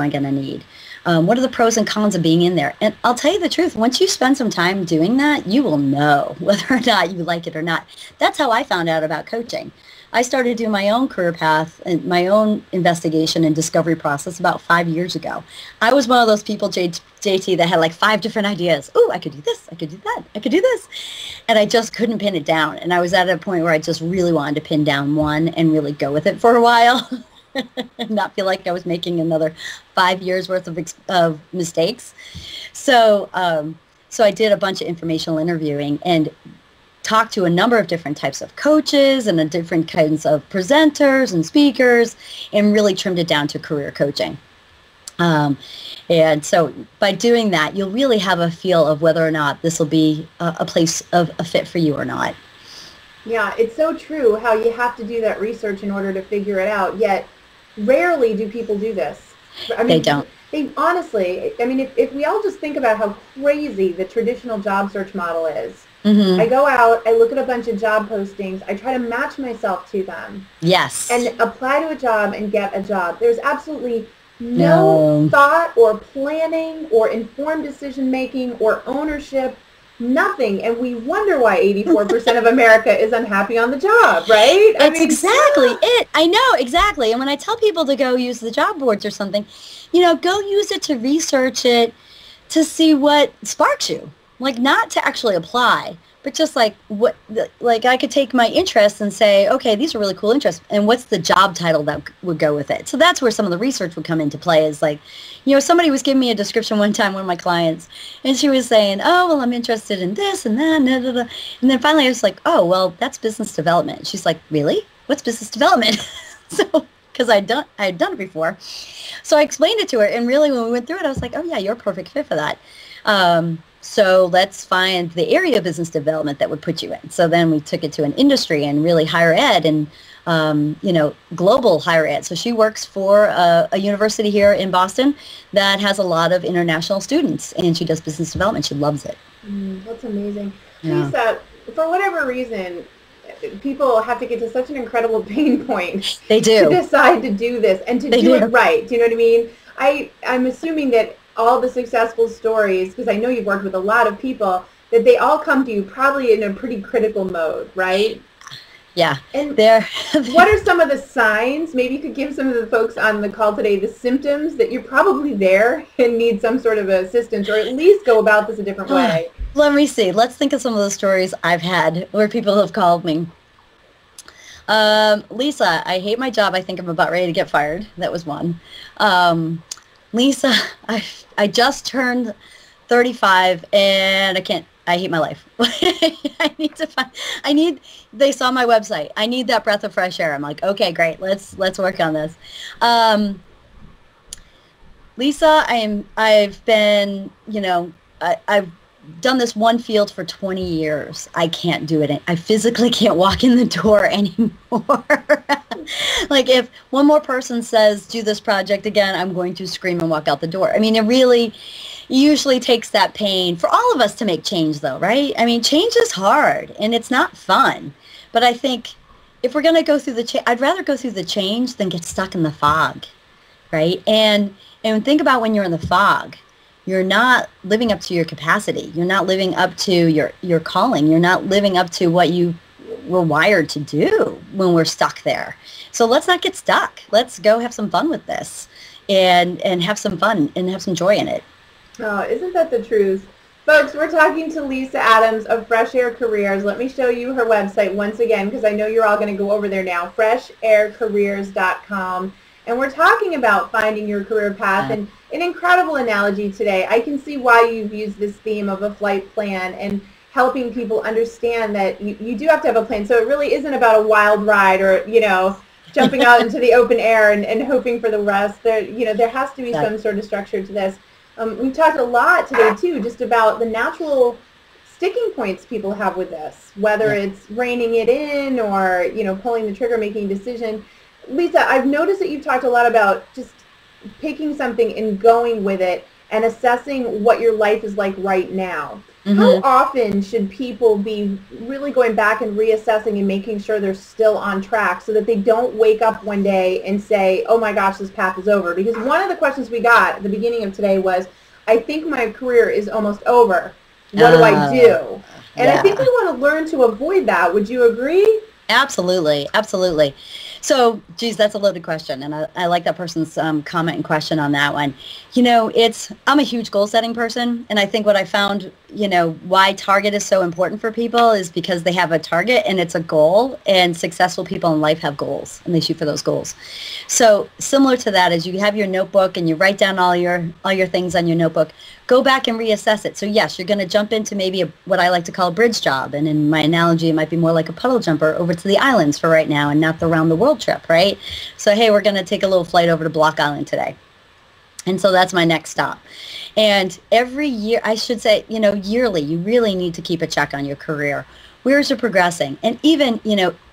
Speaker 2: going to need? What are the pros and cons of being in there? And I'll tell you the truth, once you spend some time doing that, you will know whether or not you like it or not. That's how I found out about coaching. I started doing my own career path and my own investigation and discovery process about 5 years ago. I was one of those people, JT, that had like 5 different ideas. Oh, I could do this, I could do that, I could do this. And I just couldn't pin it down. And I was at a point where I just really wanted to pin down one and really go with it for a while and not feel like I was making another 5 years worth of mistakes. So I did a bunch of informational interviewing and talked to a number of different types of coaches and different kinds of presenters and speakers and really trimmed it down to career coaching. And so by doing that, you'll really have a feel of whether or not this will be a place of a fit for you or not.
Speaker 1: Yeah, it's so true how you have to do that research in order to figure it out, yet rarely do people do this.
Speaker 2: They don't.
Speaker 1: Honestly, if we all just think about how crazy the traditional job search model is,
Speaker 2: mm-hmm.
Speaker 1: I go out, I look at a bunch of job postings, I try to match myself to them.
Speaker 2: Yes.
Speaker 1: And apply to a job and get a job. There's absolutely no thought or planning or informed decision making or ownership, nothing. And we wonder why 84% of America is unhappy on the job, right?
Speaker 2: That's exactly it. I know, exactly. And when I tell people to go use the job boards or something, go use it to research it, to see what sparks you. Like, not to actually apply, but just like like I could take my interests and say, okay, these are really cool interests, and what's the job title that would go with it? So that's where some of the research would come into play. Is like, somebody was giving me a description one time, one of my clients, and she was saying, oh, well, I'm interested in this and that, and then finally I was like, oh, well, that's business development. She's like, really? What's business development? So, because I had done it before. So I explained it to her, and really when we went through it, I was like, oh yeah, you're a perfect fit for that. So let's find the area of business development that would put you in. So then we took it to an industry and really higher ed and, global higher ed. So she works for a university here in Boston that has a lot of international students, and she does business development. She loves it.
Speaker 1: That's amazing.
Speaker 2: Yeah.
Speaker 1: Lisa, for whatever reason, people have to get to such an incredible pain point
Speaker 2: they do.
Speaker 1: to decide to do this and to do it right. Do you know what I mean? I'm assuming that all the successful stories, because I know you've worked with a lot of people, that they all come to you probably in a pretty critical mode, right?
Speaker 2: Yeah.
Speaker 1: And
Speaker 2: they're
Speaker 1: what are some of the signs? Maybe you could give some of the folks on the call today the symptoms that you're probably there and need some sort of assistance, or at least go about this a different way.
Speaker 2: Let me see. Let's think of some of the stories I've had where people have called me. Lisa, I hate my job. I think I'm about ready to get fired. That was one. Lisa, I just turned 35 and I hate my life. They saw my website. I need that breath of fresh air. I'm like, okay, great. Let's work on this. Lisa, I've been, I've done this one field for 20 years. I can't do it. I physically can't walk in the door anymore. Like if one more person says, do this project again, I'm going to scream and walk out the door. I mean, it really usually takes that pain for all of us to make change though, right? I mean, change is hard and it's not fun. But I think if we're going to go through I'd rather go through the change than get stuck in the fog, right? And think about when you're in the fog. You're not living up to your capacity. You're not living up to your calling. You're not living up to what you were wired to do when we're stuck there. So let's not get stuck. Let's go have some fun with this and have some fun and have some joy in it.
Speaker 1: Oh, isn't that the truth? Folks, we're talking to Lisa Adams of Fresh Air Careers. Let me show you her website once again, because I know you're all going to go over there now, freshaircareers.com. And we're talking about finding your career path, and an incredible analogy today. I can see why you've used this theme of a flight plan and helping people understand that you do have to have a plan. So it really isn't about a wild ride or, jumping out into the open air and hoping for the rest. There has to be some sort of structure to this. We've talked a lot today, too, just about the natural sticking points people have with this, whether it's reining it in or, pulling the trigger, making a decision. Lisa, I've noticed that you've talked a lot about just picking something and going with it and assessing what your life is like right now. Mm-hmm. How often should people be really going back and reassessing and making sure they're still on track so that they don't wake up one day and say, oh my gosh, this path is over? Because one of the questions we got at the beginning of today was, I think my career is almost over. What do I do? And I think we want to learn to avoid that. Would you agree?
Speaker 2: Absolutely. Absolutely. So, geez, that's a loaded question. And I like that person's comment and question on that one. I'm a huge goal setting person. And I think what I found, why target is so important for people is because they have a target and it's a goal, and successful people in life have goals and they shoot for those goals. So similar to that is you have your notebook and you write down all your things on your notebook. Go back and reassess it. So yes, you're going to jump into maybe what I like to call a bridge job. And in my analogy, it might be more like a puddle jumper over to the islands for right now and not the round the world trip, right? So, hey, we're going to take a little flight over to Block Island today. And so that's my next stop. And every year, I should say, yearly, you really need to keep a check on your career. Where is it progressing? And even,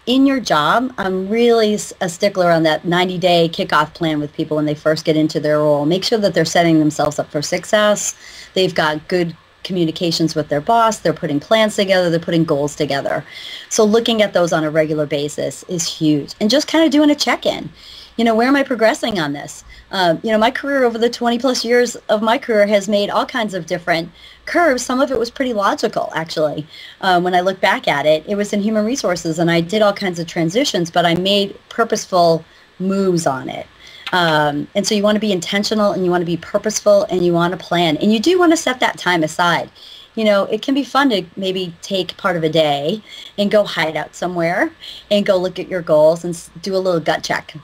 Speaker 2: in your job, I'm really a stickler on that 90-day kickoff plan with people when they first get into their role. Make sure that they're setting themselves up for success. They've got good communications with their boss. They're putting plans together. They're putting goals together. So looking at those on a regular basis is huge. And just kind of doing a check-in. Where am I progressing on this? My career over the 20 plus years of my career has made all kinds of different curves. Some of it was pretty logical, actually. When I look back at it, it was in human resources, and I did all kinds of transitions, but I made purposeful moves on it. And so you want to be intentional, and you want to be purposeful, and you want to plan. And you do want to set that time aside. it can be fun to maybe take part of a day and go hide out somewhere and go look at your goals and do a little gut check.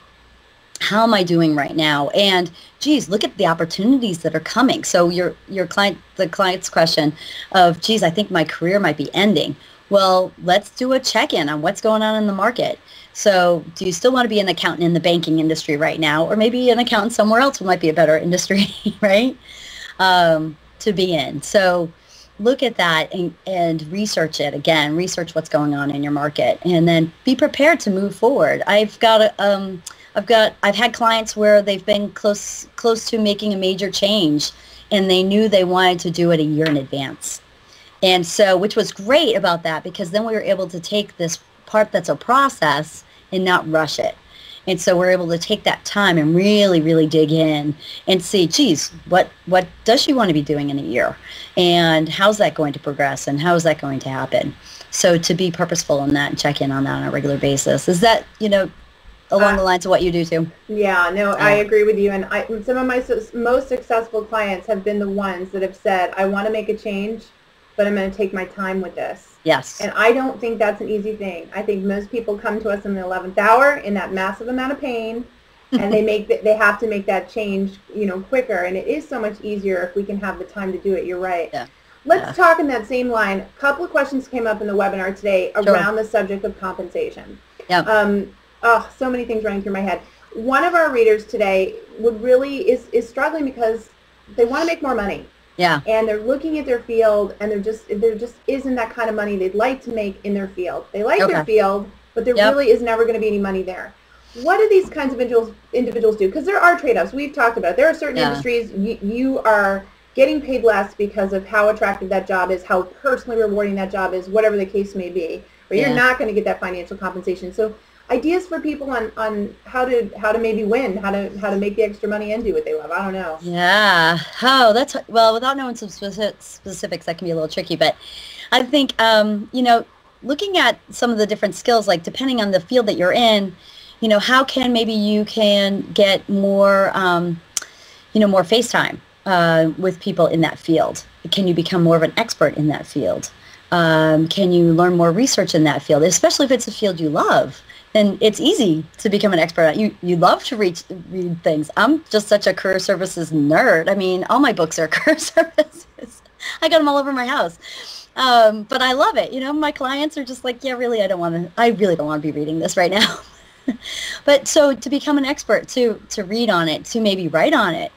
Speaker 2: How am I doing right now? And geez, look at the opportunities that are coming. So the client's question of, geez, I think my career might be ending. Well, let's do a check-in on what's going on in the market. So do you still want to be an accountant in the banking industry right now? Or maybe an accountant somewhere else might be a better industry, right? To be in. So look at that and research it again. Research what's going on in your market, and then be prepared to move forward. I've had clients where they've been close to making a major change, and they knew they wanted to do it a year in advance. And so, which was great about that, because then we were able to take this part that's a process and not rush it. And so we're able to take that time and really, really dig in and see, geez, what does she want to be doing in a year? And how's that going to progress? And how is that going to happen? So to be purposeful in that and check in on that on a regular basis. Is that, along the lines of what you do too?
Speaker 1: Yeah, no, I agree with you. And some of my most successful clients have been the ones that have said, I want to make a change, but I'm going to take my time with this.
Speaker 2: Yes.
Speaker 1: And I don't think that's an easy thing. I think most people come to us in the 11th hour in that massive amount of pain, and they have to make that change, quicker. And it is so much easier if we can have the time to do it. You're right.
Speaker 2: Yeah.
Speaker 1: Let's talk in that same line. A couple of questions came up in the webinar today around the subject of compensation.
Speaker 2: Yeah.
Speaker 1: So many things running through my head. One of our readers today is struggling because they want to make more money.
Speaker 2: Yeah.
Speaker 1: And they're looking at their field, and there just isn't that kind of money they'd like to make in their field. They like their field, but there really is never going to be any money there. What do these kinds of individuals do? Because there are trade-offs. We've talked about it. There are certain industries you are getting paid less because of how attractive that job is, how personally rewarding that job is, whatever the case may be. But you're not going to get that financial compensation. So ideas for people on how to maybe win, how to make the extra money and do what they love. I don't know.
Speaker 2: Yeah. Without knowing some specifics, that can be a little tricky. But I think, looking at some of the different skills, like depending on the field that you're in, how can maybe you can get more, more face time with people in that field? Can you become more of an expert in that field? Can you learn more research in that field, especially if it's a field you love? And it's easy to become an expert at. You love to read things. I'm just such a career services nerd. I mean, all my books are career services. I got them all over my house. But I love it. My clients are just like, yeah, really, I really don't want to be reading this right now. But so to become an expert, to read on it, to maybe write on it,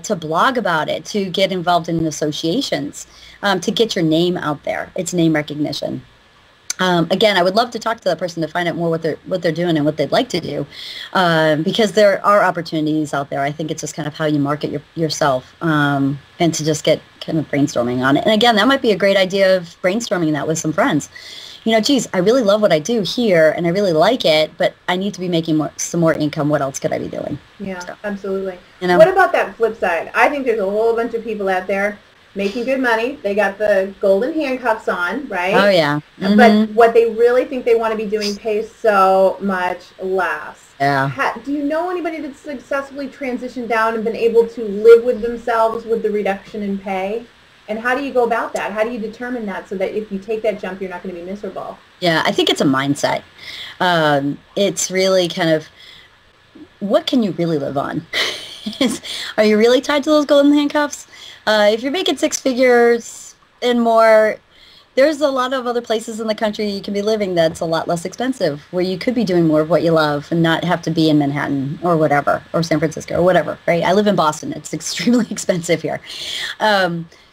Speaker 2: to blog about it, to get involved in associations, to get your name out there. It's name recognition. Again, I would love to talk to that person to find out more what they're doing and what they'd like to do, because there are opportunities out there. I think it's just kind of how you market yourself, and to just get kind of brainstorming on it. And again, that might be a great idea of brainstorming that with some friends. Geez, I really love what I do here, and I really like it, but I need to be making some more income. What else could I be doing?
Speaker 1: Yeah, absolutely. What about that flip side? I think there's a whole bunch of people out there making good money. They got the golden handcuffs on, right?
Speaker 2: Oh, yeah. Mm-hmm.
Speaker 1: But what they really think they want to be doing pays so much less.
Speaker 2: Yeah.
Speaker 1: Do you know anybody that's successfully transitioned down and been able to live with themselves with the reduction in pay? And how do you go about that? How do you determine that so that if you take that jump, you're not going to be miserable? Yeah,
Speaker 2: I think it's a mindset. It's really kind of, what can you really live on? Are you really tied to those golden handcuffs? If you're making six figures and more, there's a lot of other places in the country you can be living that's a lot less expensive, where you could be doing more of what you love and not have to be in Manhattan or whatever, or San Francisco or whatever, right? I live in Boston. It's extremely expensive here.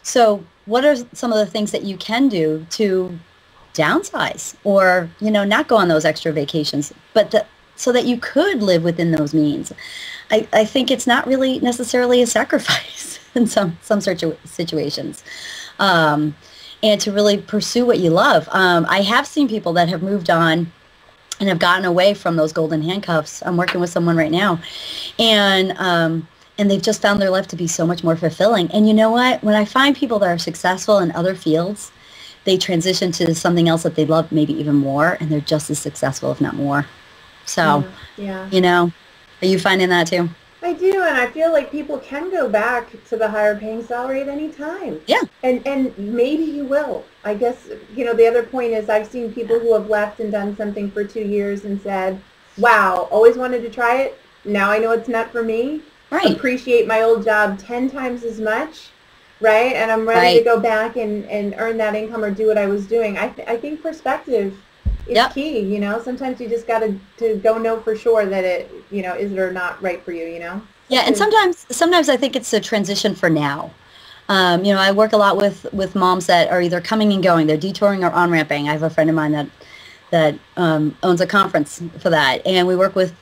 Speaker 2: So what are some of the things that you can do to downsize or, not go on those extra vacations, but so that you could live within those means? I think it's not really necessarily a sacrifice in some situations. And to really pursue what you love. I have seen people that have moved on and have gotten away from those golden handcuffs. I'm working with someone right now, and they've just found their life to be so much more fulfilling. And you know what? When I find people that are successful in other fields, they transition to something else that they love maybe even more, and they're just as successful, if not more. So,
Speaker 1: yeah.
Speaker 2: Are you finding that too?
Speaker 1: I do, and I feel like people can go back to the higher paying salary at any time.
Speaker 2: Yeah.
Speaker 1: And maybe you will. I guess, the other point is I've seen people who have left and done something for 2 years and said, wow, always wanted to try it. Now I know it's not for me.
Speaker 2: Right.
Speaker 1: Appreciate my old job 10 times as much, right? And I'm ready to go back and earn that income or do what I was doing. I think perspective is key, Sometimes you just got to go know for sure that it, is it or not right for you,
Speaker 2: Yeah, and sometimes I think it's a transition for now. I work a lot with moms that are either coming and going, they're detouring or on-ramping. I have a friend of mine that owns a conference for that, and we work with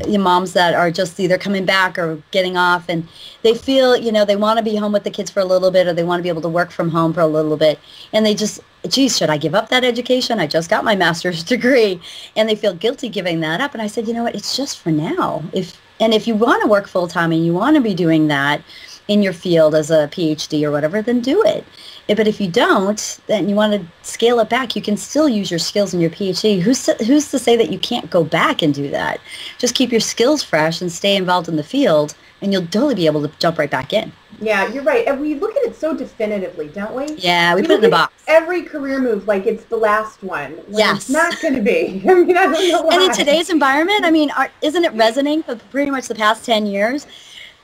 Speaker 2: moms that are just either coming back or getting off, and they feel, they want to be home with the kids for a little bit, or they want to be able to work from home for a little bit, and they just, geez, should I give up that education? I just got my master's degree, and they feel guilty giving that up. And I said, you know what, it's just for now. If you want to work full-time and you want to be doing that in your field as a PhD or whatever, then do it. But if you don't, then you want to scale it back, you can still use your skills in your PhD. Who's to say that you can't go back and do that? Just keep your skills fresh and stay involved in the field, and you'll totally be able to jump right back in.
Speaker 1: Yeah, you're right. And we look at it so definitively, don't we?
Speaker 2: Yeah, we put it in a box.
Speaker 1: Every career move like it's the last one.
Speaker 2: Yes.
Speaker 1: It's not going to be. I mean, I don't know why.
Speaker 2: And in today's environment, I mean, isn't it resonating for pretty much the past 10 years?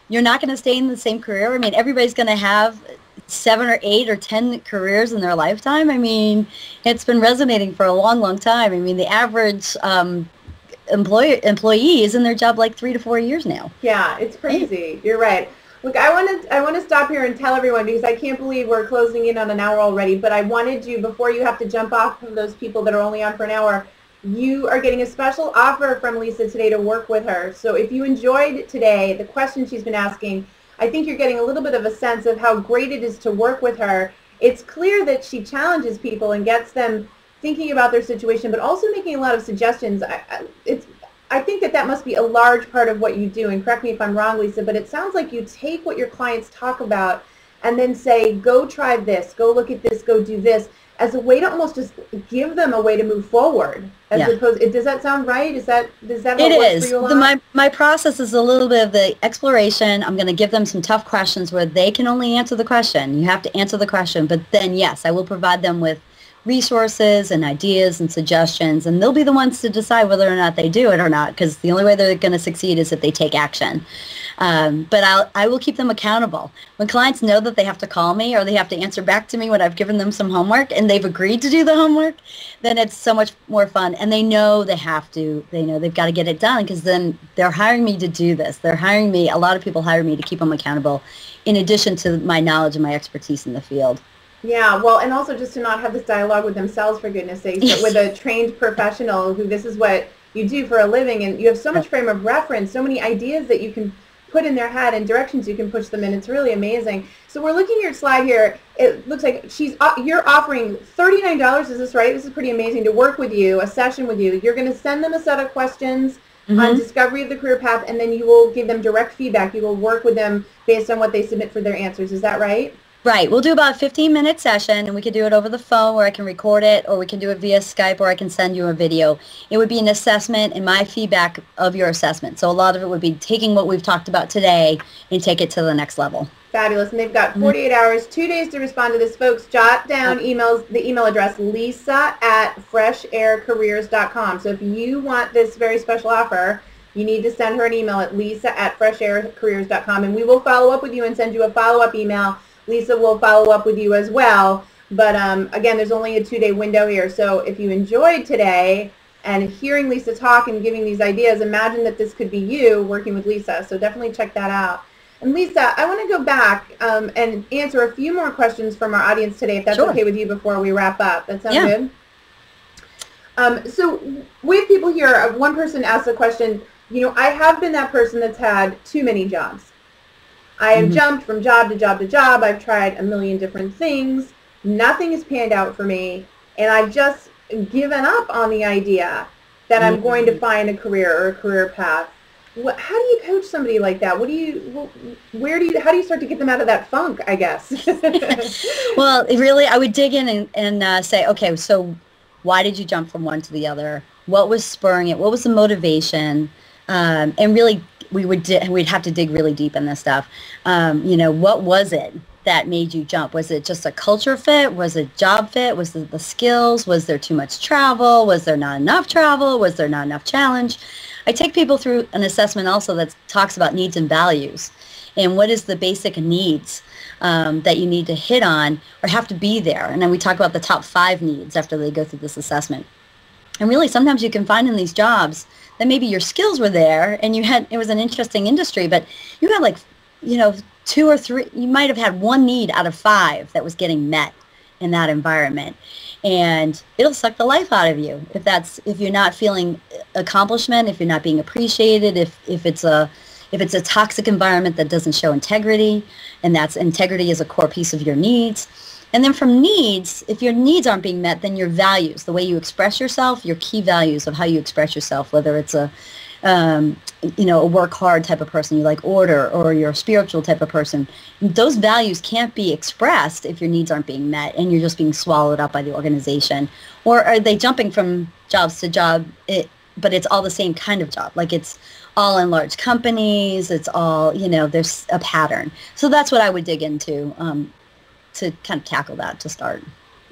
Speaker 2: You're not going to stay in the same career. I mean, everybody's going to have 7 or 8 or 10 careers in their lifetime. I mean, it's been resonating for a long, long time. I mean, the average employee is in their job like 3 to 4 years now.
Speaker 1: Yeah, it's crazy. You're right. Look, I want to stop here and tell everyone, because I can't believe we're closing in on an hour already, but I wanted you, before you have to jump off from those people that are only on for an hour, you are getting a special offer from Lisa today to work with her. So if you enjoyed today, the question she's been asking, I think you're getting a little bit of a sense of how great it is to work with her. It's clear that she challenges people and gets them thinking about their situation, but also making a lot of suggestions. I think that must be a large part of what you do, and correct me if I'm wrong, Lisa, but it sounds like you take what your clients talk about and then say, go try this, go look at this, go do this, as a way to almost just give them a way to move forward. As opposed, does that sound right? Does that what works for you a lot?
Speaker 2: My process is a little bit of the exploration. I'm going to give them some tough questions where they can only answer the question. You have to answer the question, but then yes, I will provide them with resources and ideas and suggestions, and they'll be the ones to decide whether or not they do it or not, because the only way they're going to succeed is if they take action. But I will keep them accountable. When clients know that they have to call me or they have to answer back to me when I've given them some homework and they've agreed to do the homework, then it's so much more fun. And they know they have to. They know they've got to get it done, because then they're hiring me to do this. They're hiring me. A lot of people hire me to keep them accountable, in addition to my knowledge and my expertise in the field.
Speaker 1: Yeah, well, and also just to not have this dialogue with themselves, for goodness sakes, but with a trained professional who this is what you do for a living, and you have so much frame of reference, so many ideas that you can put in their head and directions you can push them in. It's really amazing. So we're looking at your slide here. It looks like you're offering $39, is this right? This is pretty amazing, to work with you, a session with you. You're going to send them a set of questions on discovery of the career path, and then you will give them direct feedback. You will work with them based on what they submit for their answers. Is that right?
Speaker 2: Right. We'll do about a 15-minute session, and we can do it over the phone, where I can record it, or we can do it via Skype, or I can send you a video. It would be an assessment and my feedback of your assessment. So a lot of it would be taking what we've talked about today and take it to the next level.
Speaker 1: Fabulous. And they've got 48 hours, 2 days to respond to this. Folks, jot down the email address, lisa@freshaircareers.com. So if you want this very special offer, you need to send her an email at lisa@freshaircareers.com, and we will follow up with you and send you a follow-up email. Lisa will follow up with you as well. But again, there's only a 2-day window here. So if you enjoyed today and hearing Lisa talk and giving these ideas, imagine that this could be you working with Lisa. So definitely check that out. And Lisa, I want to go back and answer a few more questions from our audience today, if that's okay with you, before we wrap up. That sounds good? So we have people here. One person asked a question, I have been that person that's had too many jobs. I have jumped from job to job to job. I've tried a million different things. Nothing has panned out for me. And I've just given up on the idea that I'm going to find a career or a career path. How do you coach somebody like that? How do you start to get them out of that funk, I guess?
Speaker 2: Well, really, I would dig in and say, okay, so why did you jump from one to the other? What was spurring it? What was the motivation? And really we'd have to dig really deep in this stuff. What was it that made you jump? Was it just a culture fit? Was it job fit? Was it the skills? Was there too much travel? Was there not enough travel? Was there not enough challenge? I take people through an assessment also that talks about needs and values, and what is the basic needs that you need to hit on or have to be there. And then we talk about the top 5 needs after they go through this assessment. And really, sometimes you can find in these jobs that maybe your skills were there and it was an interesting industry, but you had 2 or 3, you might have had 1 need out of 5 that was getting met in that environment. And it'll suck the life out of you if you're not feeling accomplishment, if you're not being appreciated, if it's a toxic environment that doesn't show integrity, and that's integrity is a core piece of your needs. And then from needs, if your needs aren't being met, then your values, the way you express yourself, your key values of how you express yourself, whether it's a work hard type of person, you like order, or you're a spiritual type of person, those values can't be expressed if your needs aren't being met and you're just being swallowed up by the organization. Or are they jumping from jobs to job, but it's all the same kind of job? Like it's all in large companies, it's all, there's a pattern. So that's what I would dig into to kind of tackle that to start.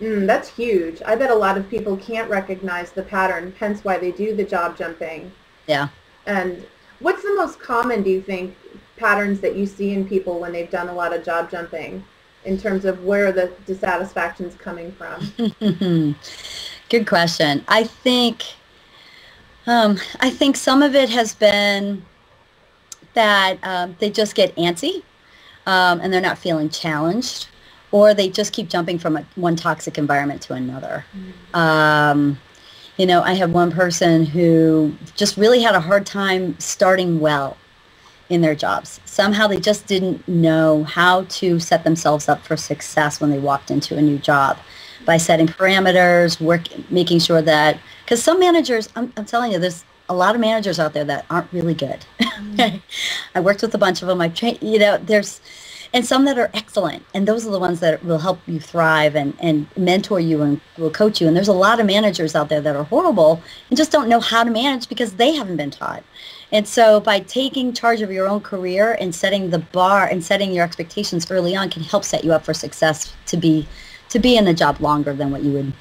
Speaker 1: That's huge. I bet a lot of people can't recognize the pattern, hence why they do the job jumping.
Speaker 2: Yeah.
Speaker 1: And what's the most common, do you think, patterns that you see in people when they've done a lot of job jumping in terms of where the dissatisfaction's coming from?
Speaker 2: Good question. I think some of it has been that they just get antsy and they're not feeling challenged, or they just keep jumping from one toxic environment to another. I had one person who just really had a hard time starting well in their jobs. Somehow they just didn't know how to set themselves up for success when they walked into a new job by setting parameters, making sure that, because some managers, I'm telling you, there's a lot of managers out there that aren't really good. I worked with a bunch of them. I've trained, and some that are excellent. And those are the ones that will help you thrive and mentor you and will coach you. And there's a lot of managers out there that are horrible and just don't know how to manage because they haven't been taught. And so by taking charge of your own career and setting the bar and setting your expectations early on can help set you up for success to be in a job longer than what you would,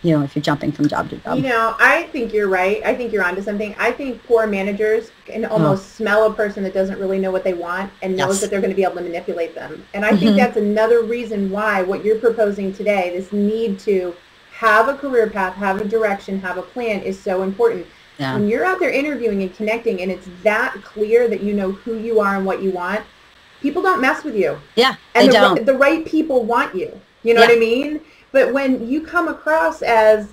Speaker 2: if you're jumping from job to job.
Speaker 1: I think you're right. I think you're onto something. I think poor managers can almost smell a person that doesn't really know what they want and knows that they're going to be able to manipulate them. And I think that's another reason why what you're proposing today, this need to have a career path, have a direction, have a plan, is so important. Yeah. When you're out there interviewing and connecting and it's that clear that you know who you are and what you want, people don't mess with you.
Speaker 2: Yeah,
Speaker 1: and the right people want you. You know what I mean? But when you come across as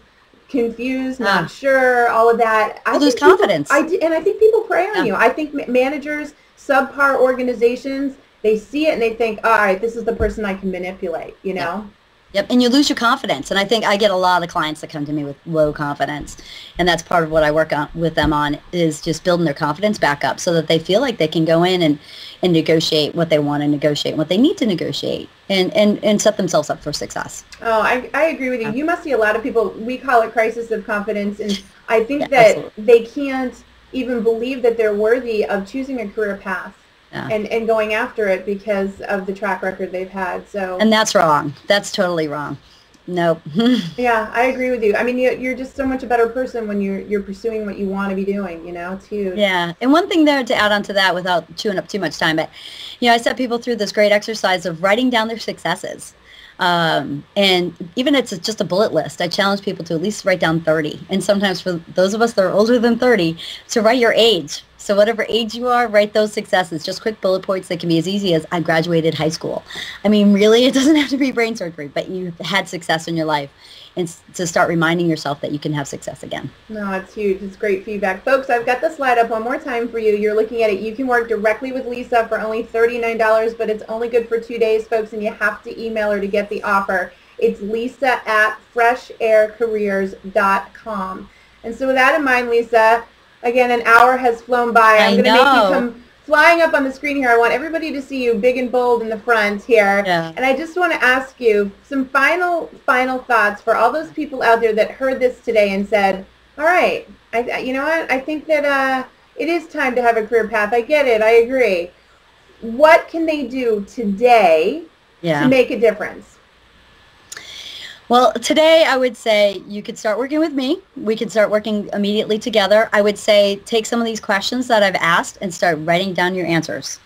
Speaker 1: confused, not sure, all of that,
Speaker 2: I lose confidence.
Speaker 1: I think people prey on you. I think managers, subpar organizations, they see it and they think, all right, this is the person I can manipulate,
Speaker 2: Yep, and you lose your confidence. And I think I get a lot of clients that come to me with low confidence. And that's part of what I work on with them on, is just building their confidence back up so that they feel like they can go in and negotiate what they want to negotiate, what they need to negotiate, and set themselves up for success.
Speaker 1: Oh, I agree with you. You must see a lot of people, we call it crisis of confidence. And I think that absolutely. They can't even believe that they're worthy of choosing a career path. Yeah. And going after it because of the track record they've had. And
Speaker 2: that's wrong. That's totally wrong. Nope.
Speaker 1: Yeah, I agree with you. I mean, you're just so much a better person when you're pursuing what you want to be doing. It's huge.
Speaker 2: Yeah, and one thing there to add on to that without chewing up too much time, but I set people through this great exercise of writing down their successes. And even it's just a bullet list. I challenge people to at least write down 30. And sometimes for those of us that are older than 30, to write your age. So whatever age you are, write those successes. Just quick bullet points that can be as easy as, I graduated high school. I mean, really, it doesn't have to be brain surgery, but you had success in your life. And to start reminding yourself that you can have success again.
Speaker 1: No, it's huge. It's great feedback. Folks, I've got the slide up one more time for you. You're looking at it. You can work directly with Lisa for only $39, but it's only good for 2 days, folks, and you have to email her to get the offer. It's lisa@freshaircareers.com. And so with that in mind, Lisa, again, an hour has flown by. I'm going to make you come flying up on the screen here. I want everybody to see you big and bold in the front here. Yeah. And I just want to ask you some final thoughts for all those people out there that heard this today and said, all right, you know what? I think that it is time to have a career path. I get it. I agree. What can they do today to make a difference?
Speaker 2: Well, today I would say you could start working with me. We could start working immediately together. I would say take some of these questions that I've asked and start writing down your answers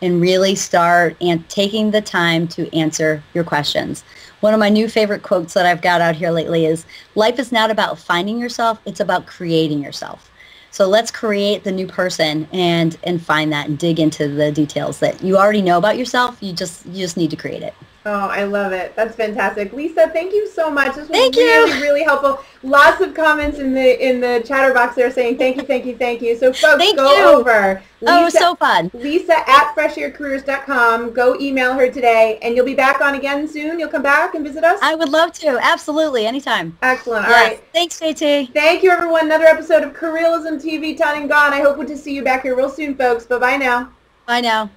Speaker 2: and really start taking the time to answer your questions. One of my new favorite quotes that I've got out here lately is, life is not about finding yourself, it's about creating yourself. So let's create the new person and find that and dig into the details that you already know about yourself. You just need to create it.
Speaker 1: Oh, I love it. That's fantastic. Lisa, thank you so much. This was
Speaker 2: Thank
Speaker 1: really,
Speaker 2: you.
Speaker 1: really helpful. Lots of comments in the chatter box there saying thank you, thank you, thank you. So folks, go over.
Speaker 2: Lisa, it was so fun.
Speaker 1: Lisa@freshaircareers.com. Go email her today, and you'll be back on again soon. You'll come back and visit us?
Speaker 2: I would love to. Absolutely. Anytime.
Speaker 1: Excellent. All right.
Speaker 2: Thanks, JT.
Speaker 1: Thank you, everyone. Another episode of Careerealism TV done and gone. I hope to see you back here real soon, folks. Bye-bye now.
Speaker 2: Bye now.